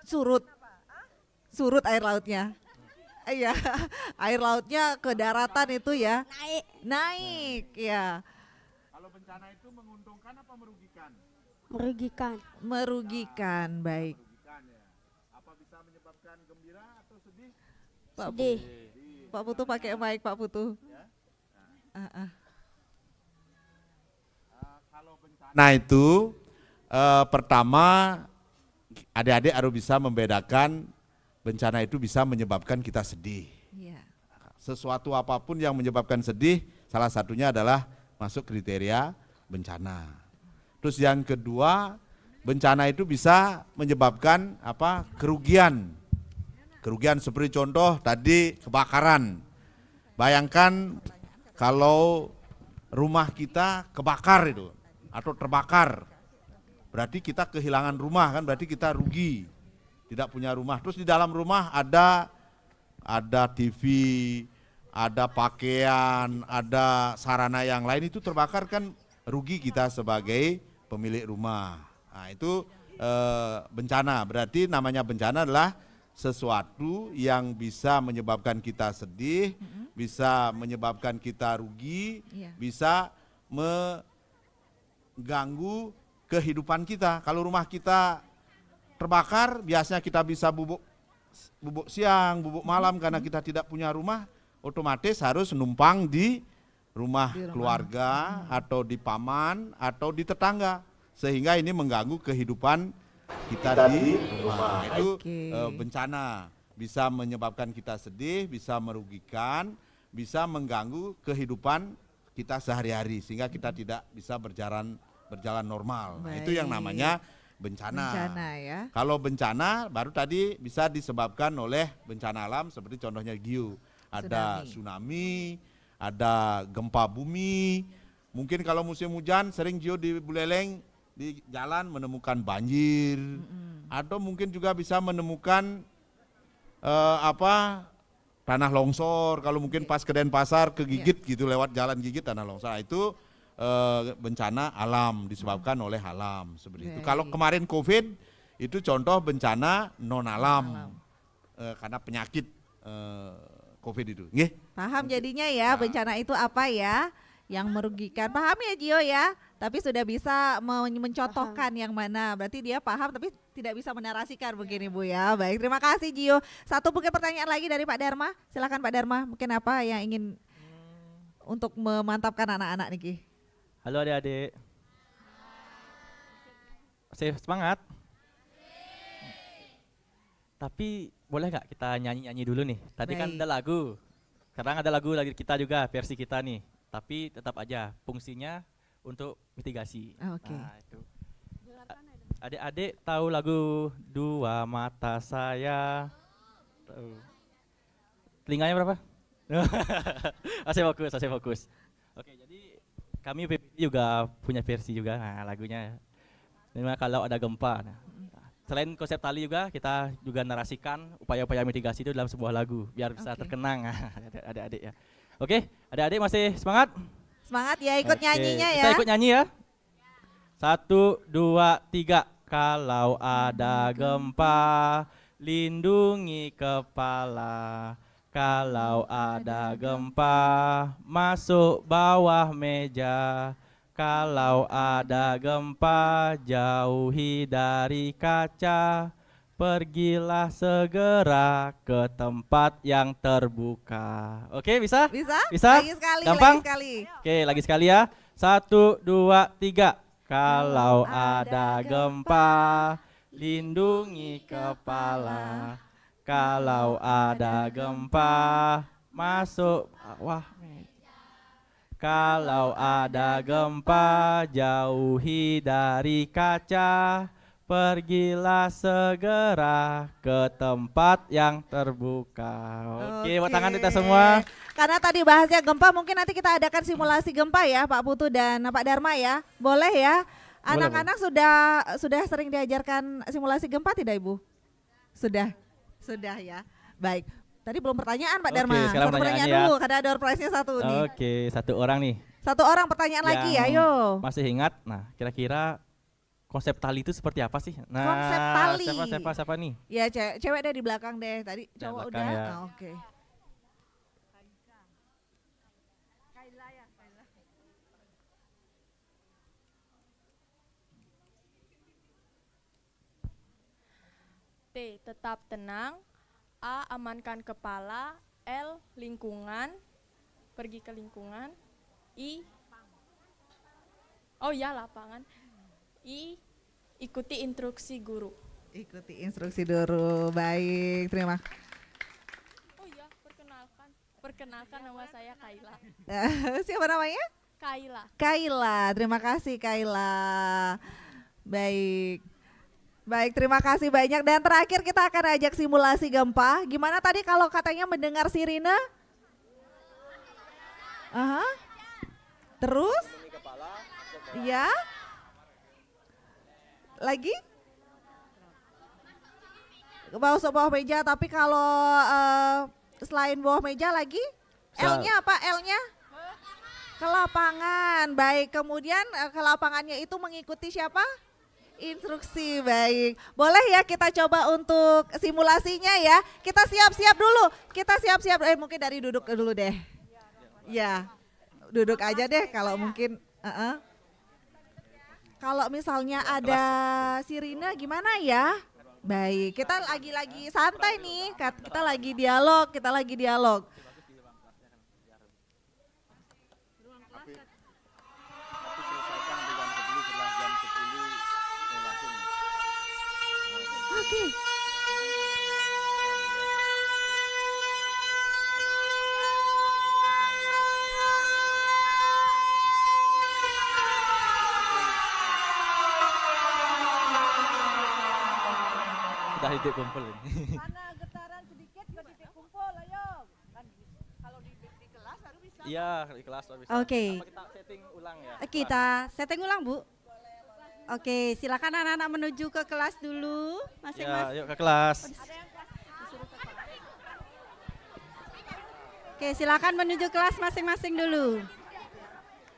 Surut. Surut air lautnya. Iya, air lautnya ke daratan itu ya. Naik ya. Kalau bencana itu menguntungkan apa merugikan? Merugikan. Merugikan, baik. Apa bisa menyebabkan gembira atau sedih? Sedih. Pak Putu pakai mic Pak Putu. Nah itu pertama adik-adik harus bisa membedakan bencana itu bisa menyebabkan kita sedih. Iya. Sesuatu apapun yang menyebabkan sedih salah satunya adalah masuk kriteria bencana. Terus yang kedua bencana itu bisa menyebabkan apa kerugian. Kerugian seperti contoh tadi kebakaran. Bayangkan kalau rumah kita kebakar itu atau terbakar. Berarti kita kehilangan rumah kan, berarti kita rugi. Tidak punya rumah. Terus di dalam rumah ada TV, ada pakaian, ada sarana yang lain itu terbakar kan rugi kita sebagai pemilik rumah. Nah, itu bencana. Berarti namanya bencana adalah sesuatu yang bisa menyebabkan kita sedih, bisa menyebabkan kita rugi, bisa mengganggu kehidupan kita. Kalau rumah kita terbakar, biasanya kita bisa bubuk siang, bubuk malam karena kita tidak punya rumah, otomatis harus numpang di rumah keluarga atau di paman atau di tetangga. Sehingga ini mengganggu kehidupan kita di rumah. Itu bencana bisa menyebabkan kita sedih, bisa merugikan, bisa mengganggu kehidupan kita sehari-hari sehingga kita tidak bisa berjalan normal. Nah, itu yang namanya bencana. Bencana ya. Kalau bencana baru tadi bisa disebabkan oleh bencana alam seperti contohnya Gio. Ada tsunami, ada gempa bumi. Mungkin kalau musim hujan sering Gio di Buleleng di jalan menemukan banjir, atau mungkin juga bisa menemukan tanah longsor. Kalau mungkin pas ke Denpasar kegigit gitu lewat jalan gigit tanah longsor. Nah, itu bencana alam disebabkan oleh alam seperti itu. Kalau kemarin COVID itu contoh bencana non alam karena penyakit COVID itu. Nggih. Paham jadinya ya bencana itu apa ya? Yang merugikan. Paham ya Gio ya? Tapi sudah bisa mencontohkan yang mana. Berarti dia paham tapi tidak bisa menarasikan begini Bu ya. Baik, terima kasih Gio. Satu mungkin pertanyaan lagi dari Pak Dharma. Silakan Pak Dharma, mungkin apa yang ingin untuk memantapkan anak-anak nih? Halo adik-adik. Masih semangat? Tapi boleh nggak kita nyanyi-nyanyi dulu nih? Tadi kan ada lagu. Sekarang ada lagu lagi kita juga, versi kita nih. Tapi tetap aja fungsinya untuk mitigasi. Oke. Nah, itu. Adik-adik tahu lagu Dua Mata Saya? Tahu. Telinganya berapa? Saya fokus. Oke, jadi kami PPD juga punya versi juga. Nah, lagunya. Memang kalau ada gempa. Nah, selain konsep tali juga, kita juga narasikan upaya-upaya mitigasi itu dalam sebuah lagu biar bisa terkenang adik-adik ya. Oke, adik-adik masih semangat? Semangat ya, ikut nyanyinya ya. Kita ikut nyanyi ya. 1, 2, 3. Kalau ada gempa, lindungi kepala. Kalau ada gempa, masuk bawah meja. Kalau ada gempa, jauhi dari kaca. Pergilah segera ke tempat yang terbuka. Oke, bisa? Bisa? Bisa? Lagi sekali, Gampang? lagi sekali. Oke, lagi sekali ya. 1, 2, 3. Kalau ada gempa, lindungi kepala. Kalau ada gempa, masuk bawah meja. Kalau ada gempa, jauhi dari kaca. Pergilah segera ke tempat yang terbuka. Oke, buat tangan kita semua. Karena tadi bahasnya gempa, mungkin nanti kita adakan simulasi gempa ya Pak Putu dan Pak Dharma ya. Boleh ya? Anak-anak sudah sering diajarkan simulasi gempa tidak Ibu? Sudah ya. Baik. Tadi belum pertanyaan Pak Dharma. Sekarang Satu pertanyaan ya. dulu karena ada door prize-nya satu nih. Oke, 1 orang nih. 1 orang pertanyaan lagi ya, ayo. Masih ingat? Nah, kira-kira konsep tali itu seperti apa sih? Nah, Konsep tali. Siapa nih? Ya cewek deh di belakang deh. Tadi Nah, cowok belakang udah. ya. Ah, oke. T. Tetap tenang. A. Amankan kepala. L. Lingkungan. Pergi ke lingkungan. I. Oh ya, lapangan. I. Ikuti instruksi guru. Ikuti instruksi dulu. Baik, terima kasih. Oh iya, perkenalkan nama saya Kaila. Siapa namanya? Kaila. Kaila, terima kasih Kaila. Baik. Baik, terima kasih banyak. Dan terakhir kita akan ajak simulasi gempa. Gimana tadi kalau katanya mendengar sirine? Aha. Terus? Ya. Lagi? Masuk bawah meja, tapi kalau selain bawah meja lagi? L-nya apa? L-nya? Ke lapangan. Baik, kemudian ke lapangannya itu mengikuti siapa? Instruksi. Baik. Boleh ya kita coba untuk simulasinya ya. Kita siap-siap dulu. Kita siap-siap. Mungkin dari duduk dulu deh. Ya. Duduk aja deh kalau mungkin. Kalau misalnya ada sirine gimana ya? Baik, kita lagi santai nih. Kita lagi dialog. Oke. Sudah titik kumpul ini. Mana getaran sedikit ke titik kumpul, ayo. Kan kalau di kelas baru bisa. Iya, di kelas bisa. Oke. Apa kita setting ulang ya? Kita setting ulang Bu. Oke, silakan anak-anak menuju ke kelas dulu masing-masing. Ya, yuk ke kelas. Oke, silakan menuju kelas masing-masing dulu.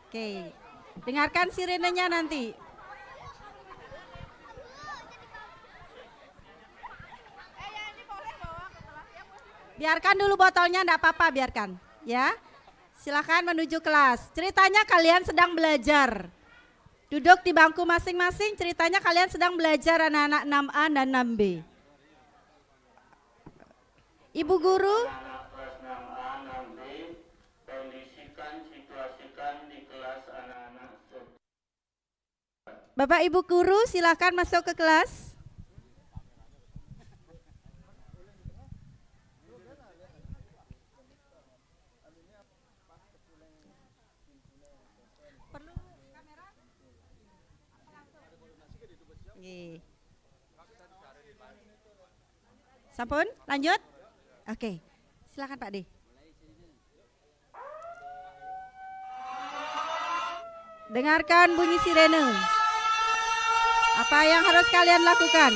Oke, dengarkan sirenenya nanti. Biarkan dulu botolnya, enggak apa-apa, biarkan. Ya, silakan menuju kelas. Ceritanya kalian sedang belajar. Duduk di bangku masing-masing, ceritanya kalian sedang belajar anak-anak 6A dan 6B. Ibu guru, Bapak Ibu guru silakan masuk ke kelas. Sampun, lanjut? Oke, silakan Pak D. Dengarkan bunyi sirene. Apa yang harus kalian lakukan?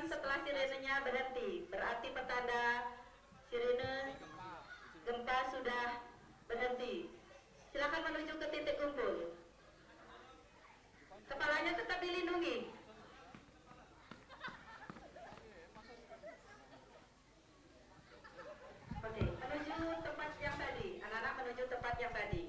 setelah sirenenya berhenti, berarti petanda sirene gempa sudah berhenti. Silakan menuju ke titik kumpul. Kepalanya tetap dilindungi. Oke, menuju tempat yang tadi. Anak-anak menuju tempat yang tadi.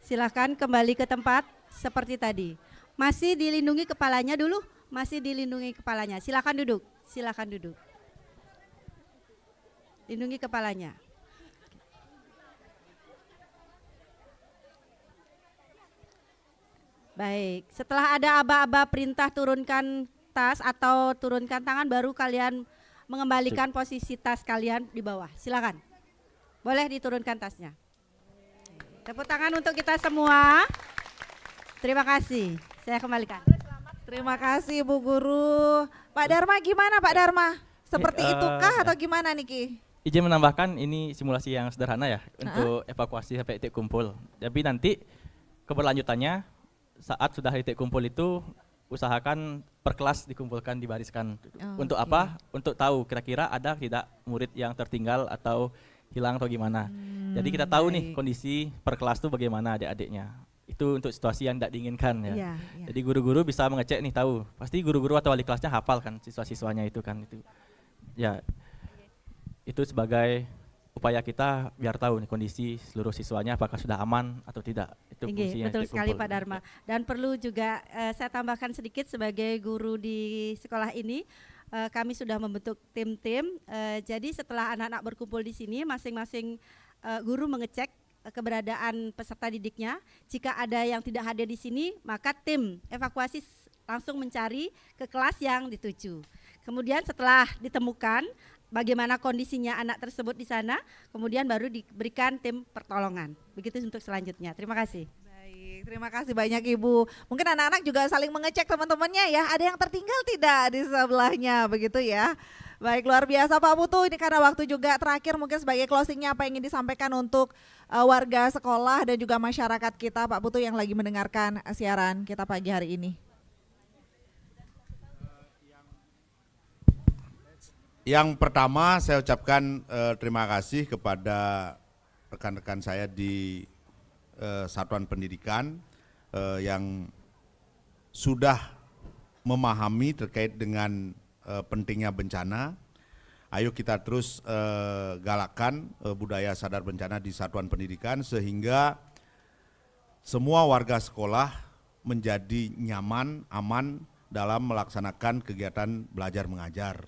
Silakan kembali ke tempat seperti tadi. Masih dilindungi kepalanya dulu, masih dilindungi kepalanya. Silakan duduk, silakan duduk. Lindungi kepalanya. Baik, setelah ada aba-aba perintah turunkan tas atau turunkan tangan, baru kalian mengembalikan posisi tas kalian di bawah. Silakan. Boleh diturunkan tasnya. Tepuk tangan untuk kita semua. Terima kasih. Saya kembalikan. Terima kasih Bu Guru. Pak Dharma gimana Pak Dharma? Seperti itukah atau gimana Niki? Izin menambahkan ini simulasi yang sederhana ya untuk evakuasi sampai titik kumpul. Tapi nanti keberlanjutannya saat sudah titik kumpul itu usahakan per kelas dikumpulkan, dibariskan. Untuk apa? Untuk tahu kira-kira ada tidak murid yang tertinggal atau hilang atau gimana. Jadi kita tahu nih kondisi per kelas tuh bagaimana adik-adiknya. Itu untuk situasi yang tidak diinginkan ya. Jadi guru-guru bisa mengecek nih, tahu. Pasti guru-guru atau wali kelasnya hafal kan siswa-siswanya itu kan itu. Ya. Itu sebagai upaya kita biar tahu nih kondisi seluruh siswanya apakah sudah aman atau tidak. Itu fungsinya. Betul sekali Pak Dharma. Dan perlu juga saya tambahkan sedikit sebagai guru di sekolah ini. Kami sudah membentuk tim-tim. Jadi setelah anak-anak berkumpul di sini, masing-masing guru mengecek keberadaan peserta didiknya. Jika ada yang tidak hadir di sini, maka tim evakuasi langsung mencari ke kelas yang dituju. Kemudian setelah ditemukan bagaimana kondisinya anak tersebut di sana, kemudian baru diberikan tim pertolongan. Begitu untuk selanjutnya. Terima kasih. Baik, terima kasih banyak Ibu. Mungkin anak-anak juga saling mengecek teman-temannya ya, ada yang tertinggal tidak di sebelahnya, begitu ya. Baik, luar biasa Pak Putu, ini karena waktu juga terakhir mungkin sebagai closingnya apa yang ingin disampaikan untuk warga sekolah dan juga masyarakat kita Pak Putu yang lagi mendengarkan siaran kita pagi hari ini. Yang pertama saya ucapkan terima kasih kepada rekan-rekan saya di satuan pendidikan yang sudah memahami terkait dengan pentingnya bencana. Ayo kita terus galakkan budaya sadar bencana di satuan pendidikan sehingga semua warga sekolah menjadi nyaman, aman dalam melaksanakan kegiatan belajar mengajar.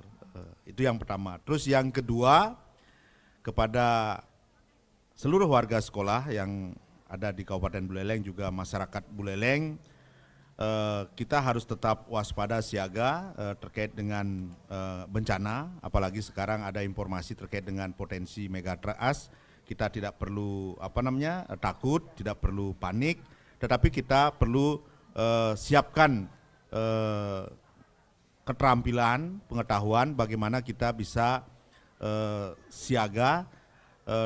Itu yang pertama. Terus yang kedua, kepada seluruh warga sekolah yang ada di Kabupaten Buleleng juga masyarakat Buleleng, kita harus tetap waspada siaga terkait dengan bencana, apalagi sekarang ada informasi terkait dengan potensi megatrust. Kita tidak perlu takut, tidak perlu panik, tetapi kita perlu siapkan keterampilan, pengetahuan bagaimana kita bisa siaga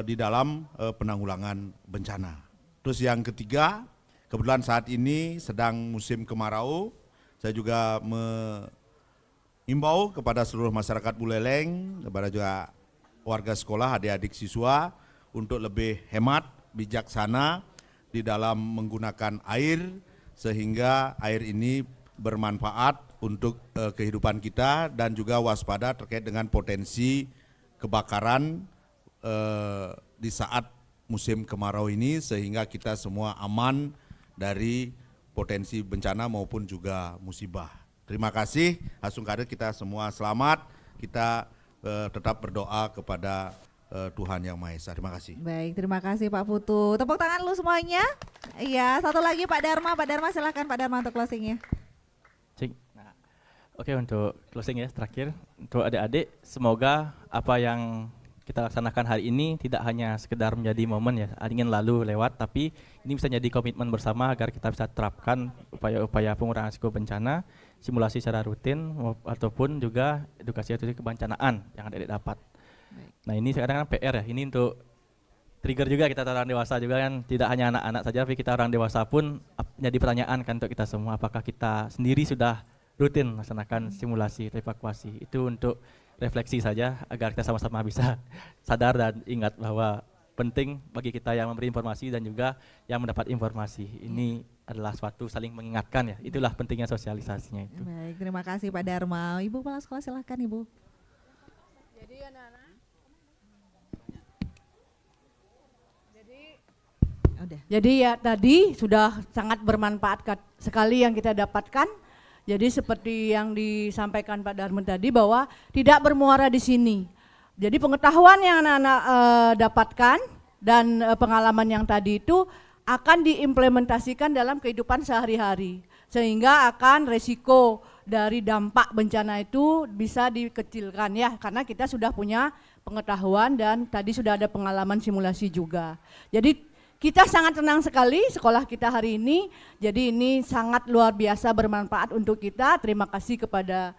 di dalam penanggulangan bencana. Terus yang ketiga, kebetulan saat ini sedang musim kemarau, saya juga mengimbau kepada seluruh masyarakat Buleleng, kepada juga warga sekolah, adik-adik siswa untuk lebih hemat, bijaksana di dalam menggunakan air sehingga air ini bermanfaat untuk kehidupan kita dan juga waspada terkait dengan potensi kebakaran di saat musim kemarau ini sehingga kita semua aman dari potensi bencana maupun juga musibah. Terima kasih, Hasung Kader, kita semua selamat, kita tetap berdoa kepada Tuhan Yang Maha Esa. Terima kasih. Baik, terima kasih Pak Putu. Tepuk tangan lu semuanya. Iya, satu lagi Pak Dharma silahkan Pak Dharma untuk closingnya. Nah, oke, untuk closing ya terakhir untuk adik-adik, semoga apa yang kita laksanakan hari ini tidak hanya sekedar menjadi momen ya ingin lalu lewat, tapi ini bisa jadi komitmen bersama agar kita bisa terapkan upaya-upaya pengurangan risiko bencana, simulasi secara rutin ataupun juga edukasi kebencanaan yang adik-adik dapat. Nah ini sekarang kan PR ya, ini untuk trigger juga kita orang dewasa juga kan, tidak hanya anak-anak saja, tapi kita orang dewasa pun jadi pertanyaan kan untuk kita semua, apakah kita sendiri sudah rutin melaksanakan simulasi evakuasi. Itu untuk refleksi saja agar kita sama-sama bisa sadar dan ingat bahwa penting bagi kita yang memberi informasi dan juga yang mendapat informasi. Ini adalah suatu saling mengingatkan ya, itulah pentingnya sosialisasinya itu. Baik, terima kasih Pak Dharma. Ibu Kepala Sekolah silakan Ibu. Jadi anak-anak, jadi ya tadi sudah sangat bermanfaat sekali yang kita dapatkan. Jadi seperti yang disampaikan Pak Dharma tadi bahwa tidak bermuara di sini. Jadi pengetahuan yang anak-anak dapatkan dan pengalaman yang tadi itu akan diimplementasikan dalam kehidupan sehari-hari. Sehingga akan resiko dari dampak bencana itu bisa dikecilkan ya, karena kita sudah punya pengetahuan dan tadi sudah ada pengalaman simulasi juga. Jadi kita sangat senang sekali sekolah kita hari ini, jadi ini sangat luar biasa bermanfaat untuk kita. Terima kasih kepada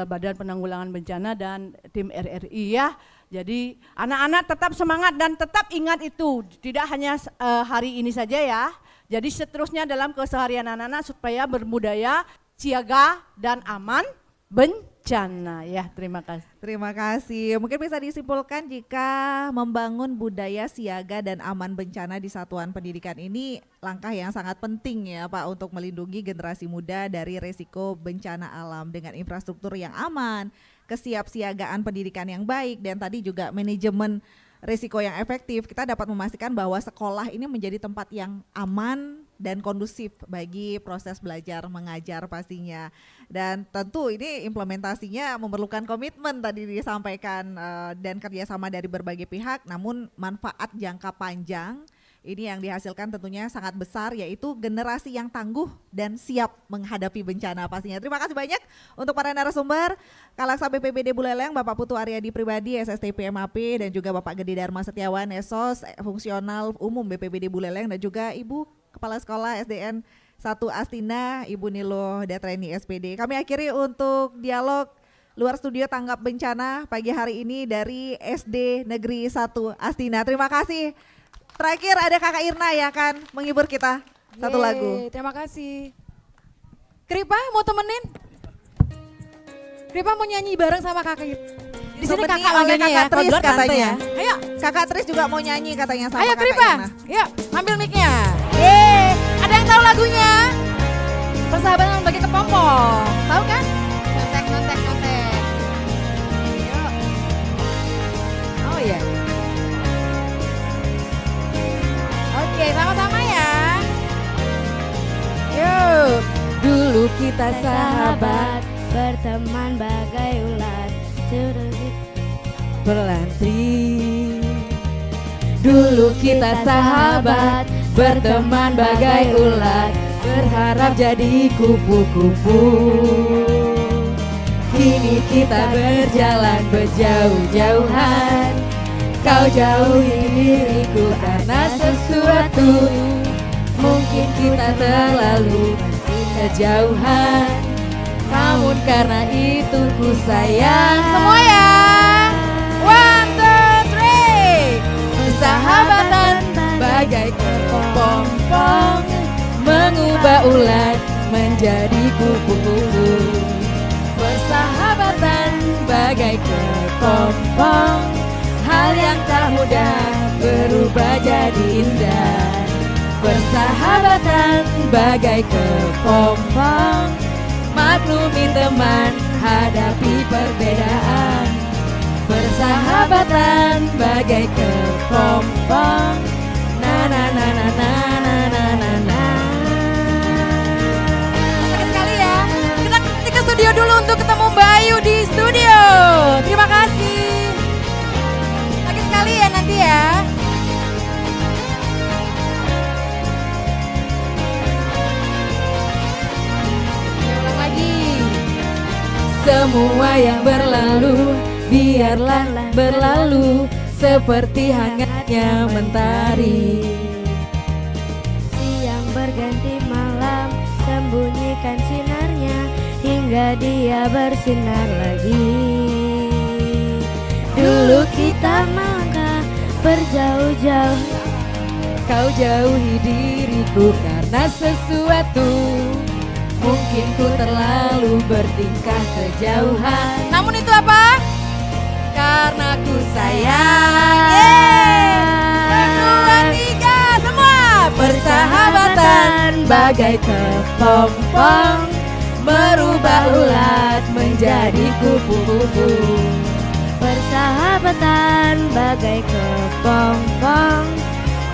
Badan Penanggulangan Bencana dan tim RRI ya. Jadi anak-anak tetap semangat dan tetap ingat itu, tidak hanya hari ini saja ya. Jadi seterusnya dalam keseharian anak-anak supaya berbudaya siaga dan aman bencana ya. Terima kasih. Terima kasih. Mungkin bisa disimpulkan jika membangun budaya siaga dan aman bencana di satuan pendidikan ini langkah yang sangat penting ya Pak untuk melindungi generasi muda dari resiko bencana alam dengan infrastruktur yang aman, kesiapsiagaan pendidikan yang baik, dan tadi juga manajemen risiko yang efektif. Kita dapat memastikan bahwa sekolah ini menjadi tempat yang aman dan kondusif bagi proses belajar mengajar pastinya. Dan tentu ini implementasinya memerlukan komitmen tadi disampaikan dan kerjasama dari berbagai pihak, namun manfaat jangka panjang ini yang dihasilkan tentunya sangat besar, yaitu generasi yang tangguh dan siap menghadapi bencana pastinya. Terima kasih banyak untuk para narasumber, Kalaksa BPBD Buleleng, Bapak Putu Aryadi Pribadi, SSTP MAP, dan juga Bapak Gede Dharma Setiawan, Esos, Fungsional Umum BPBD Buleleng, dan juga Ibu Kepala Sekolah SDN 1 Astina, Ibu Nilo Datreni SPD. Kami akhiri untuk dialog luar studio tanggap bencana pagi hari ini dari SD Negeri 1 Astina. Terima kasih. Terakhir ada Kakak Irna yang akan menghibur kita satu lagu. Terima kasih. Kripa mau temenin? Kripa mau nyanyi bareng sama Kakak Irna? Di sini Kakak oleh manggilnya Kakak Tris katanya. Ya. Ayo, Kakak Tris juga mau nyanyi katanya sama ayo Kakak Kripa. Irna. Yuk, ambil mic-nya. Yeay, ada yang tahu lagunya? Persahabatan bagi kepompong. Tahu kan? Notek. Yuk. Oh iya. Oke, sama-sama ya. Yuk. Dulu kita sahabat, berteman bagai ular, berlari. Dulu kita sahabat, berteman bagai ular, berharap jadi kupu-kupu. Kini kita berjalan berjauh-jauhan, kau jauhi diriku karena sesuatu. Mungkin kita terlalu kejauhan, namun karena itu ku sayang. Semua ya. 1, 2, 3. Persahabatan bagai kepompong, mengubah ulat menjadi kupu-kupu. Persahabatan bagai kepompong, hal yang tak mudah berubah jadi indah. Persahabatan bagai kepompong, maklumi teman, hadapi perbedaan. Persahabatan bagai kepompong, na na na na na na na na na. Sekali ya, kita ke studio dulu untuk ketemu Bayu di studio. Terima kasih. Lagi sekali ya nanti ya. Ulang lagi. Semua yang berlalu, biarlah berlalu seperti hangatnya mentari. siang berganti malam, sembunyikan sinarnya hingga dia bersinar lagi. Dulu kita melangkah berjauh-jauh. Kau jauhi diriku karena sesuatu. Mungkin ku terlalu bertingkah kejauhan. Namun itu apa? Karena ku sayang. Kedua, tiga, semua. Persahabatan bagai kepompong, merubah ulat menjadi kupu-kupu. Persahabatan bagai kepompong,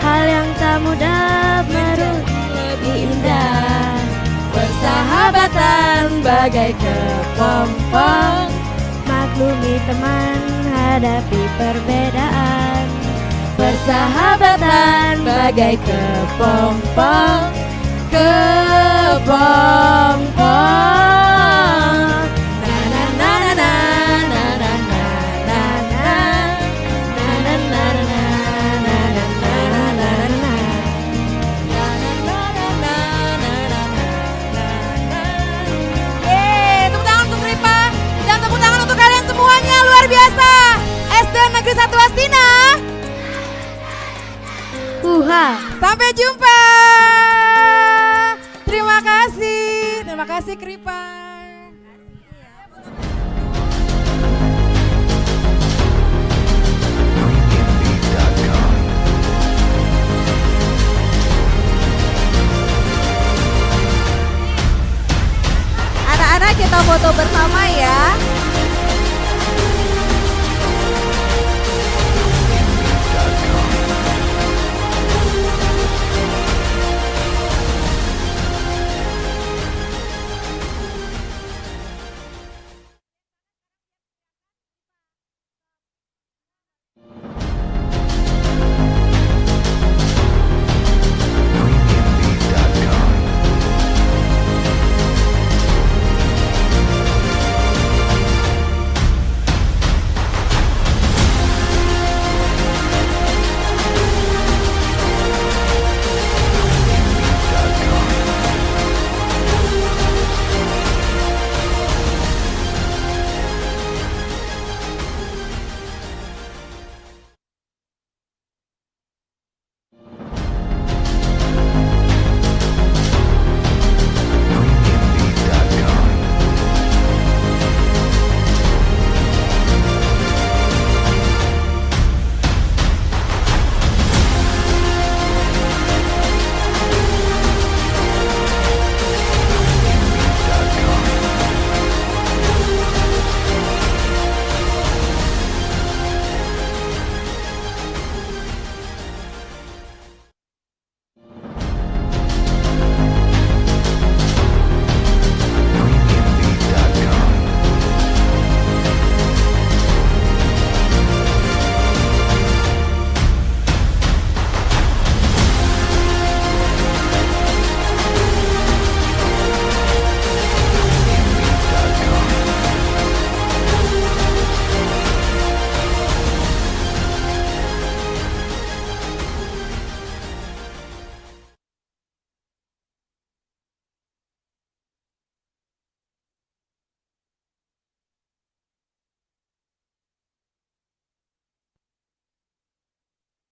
hal yang tak mudah menjadi lebih indah. Persahabatan bagai kepompong, maklumi teman, hadapi perbedaan. persahabatan bagai kepompong, kepompong. Na na na na na na na na na na na na na na na na na. Yeay, tepuk tangan untuk Ripa dan tepuk tangan untuk kalian semuanya, luar biasa. SD Negeri 1 Astina. Sampai jumpa. Terima kasih Kripa. Anak-anak kita foto bersama ya.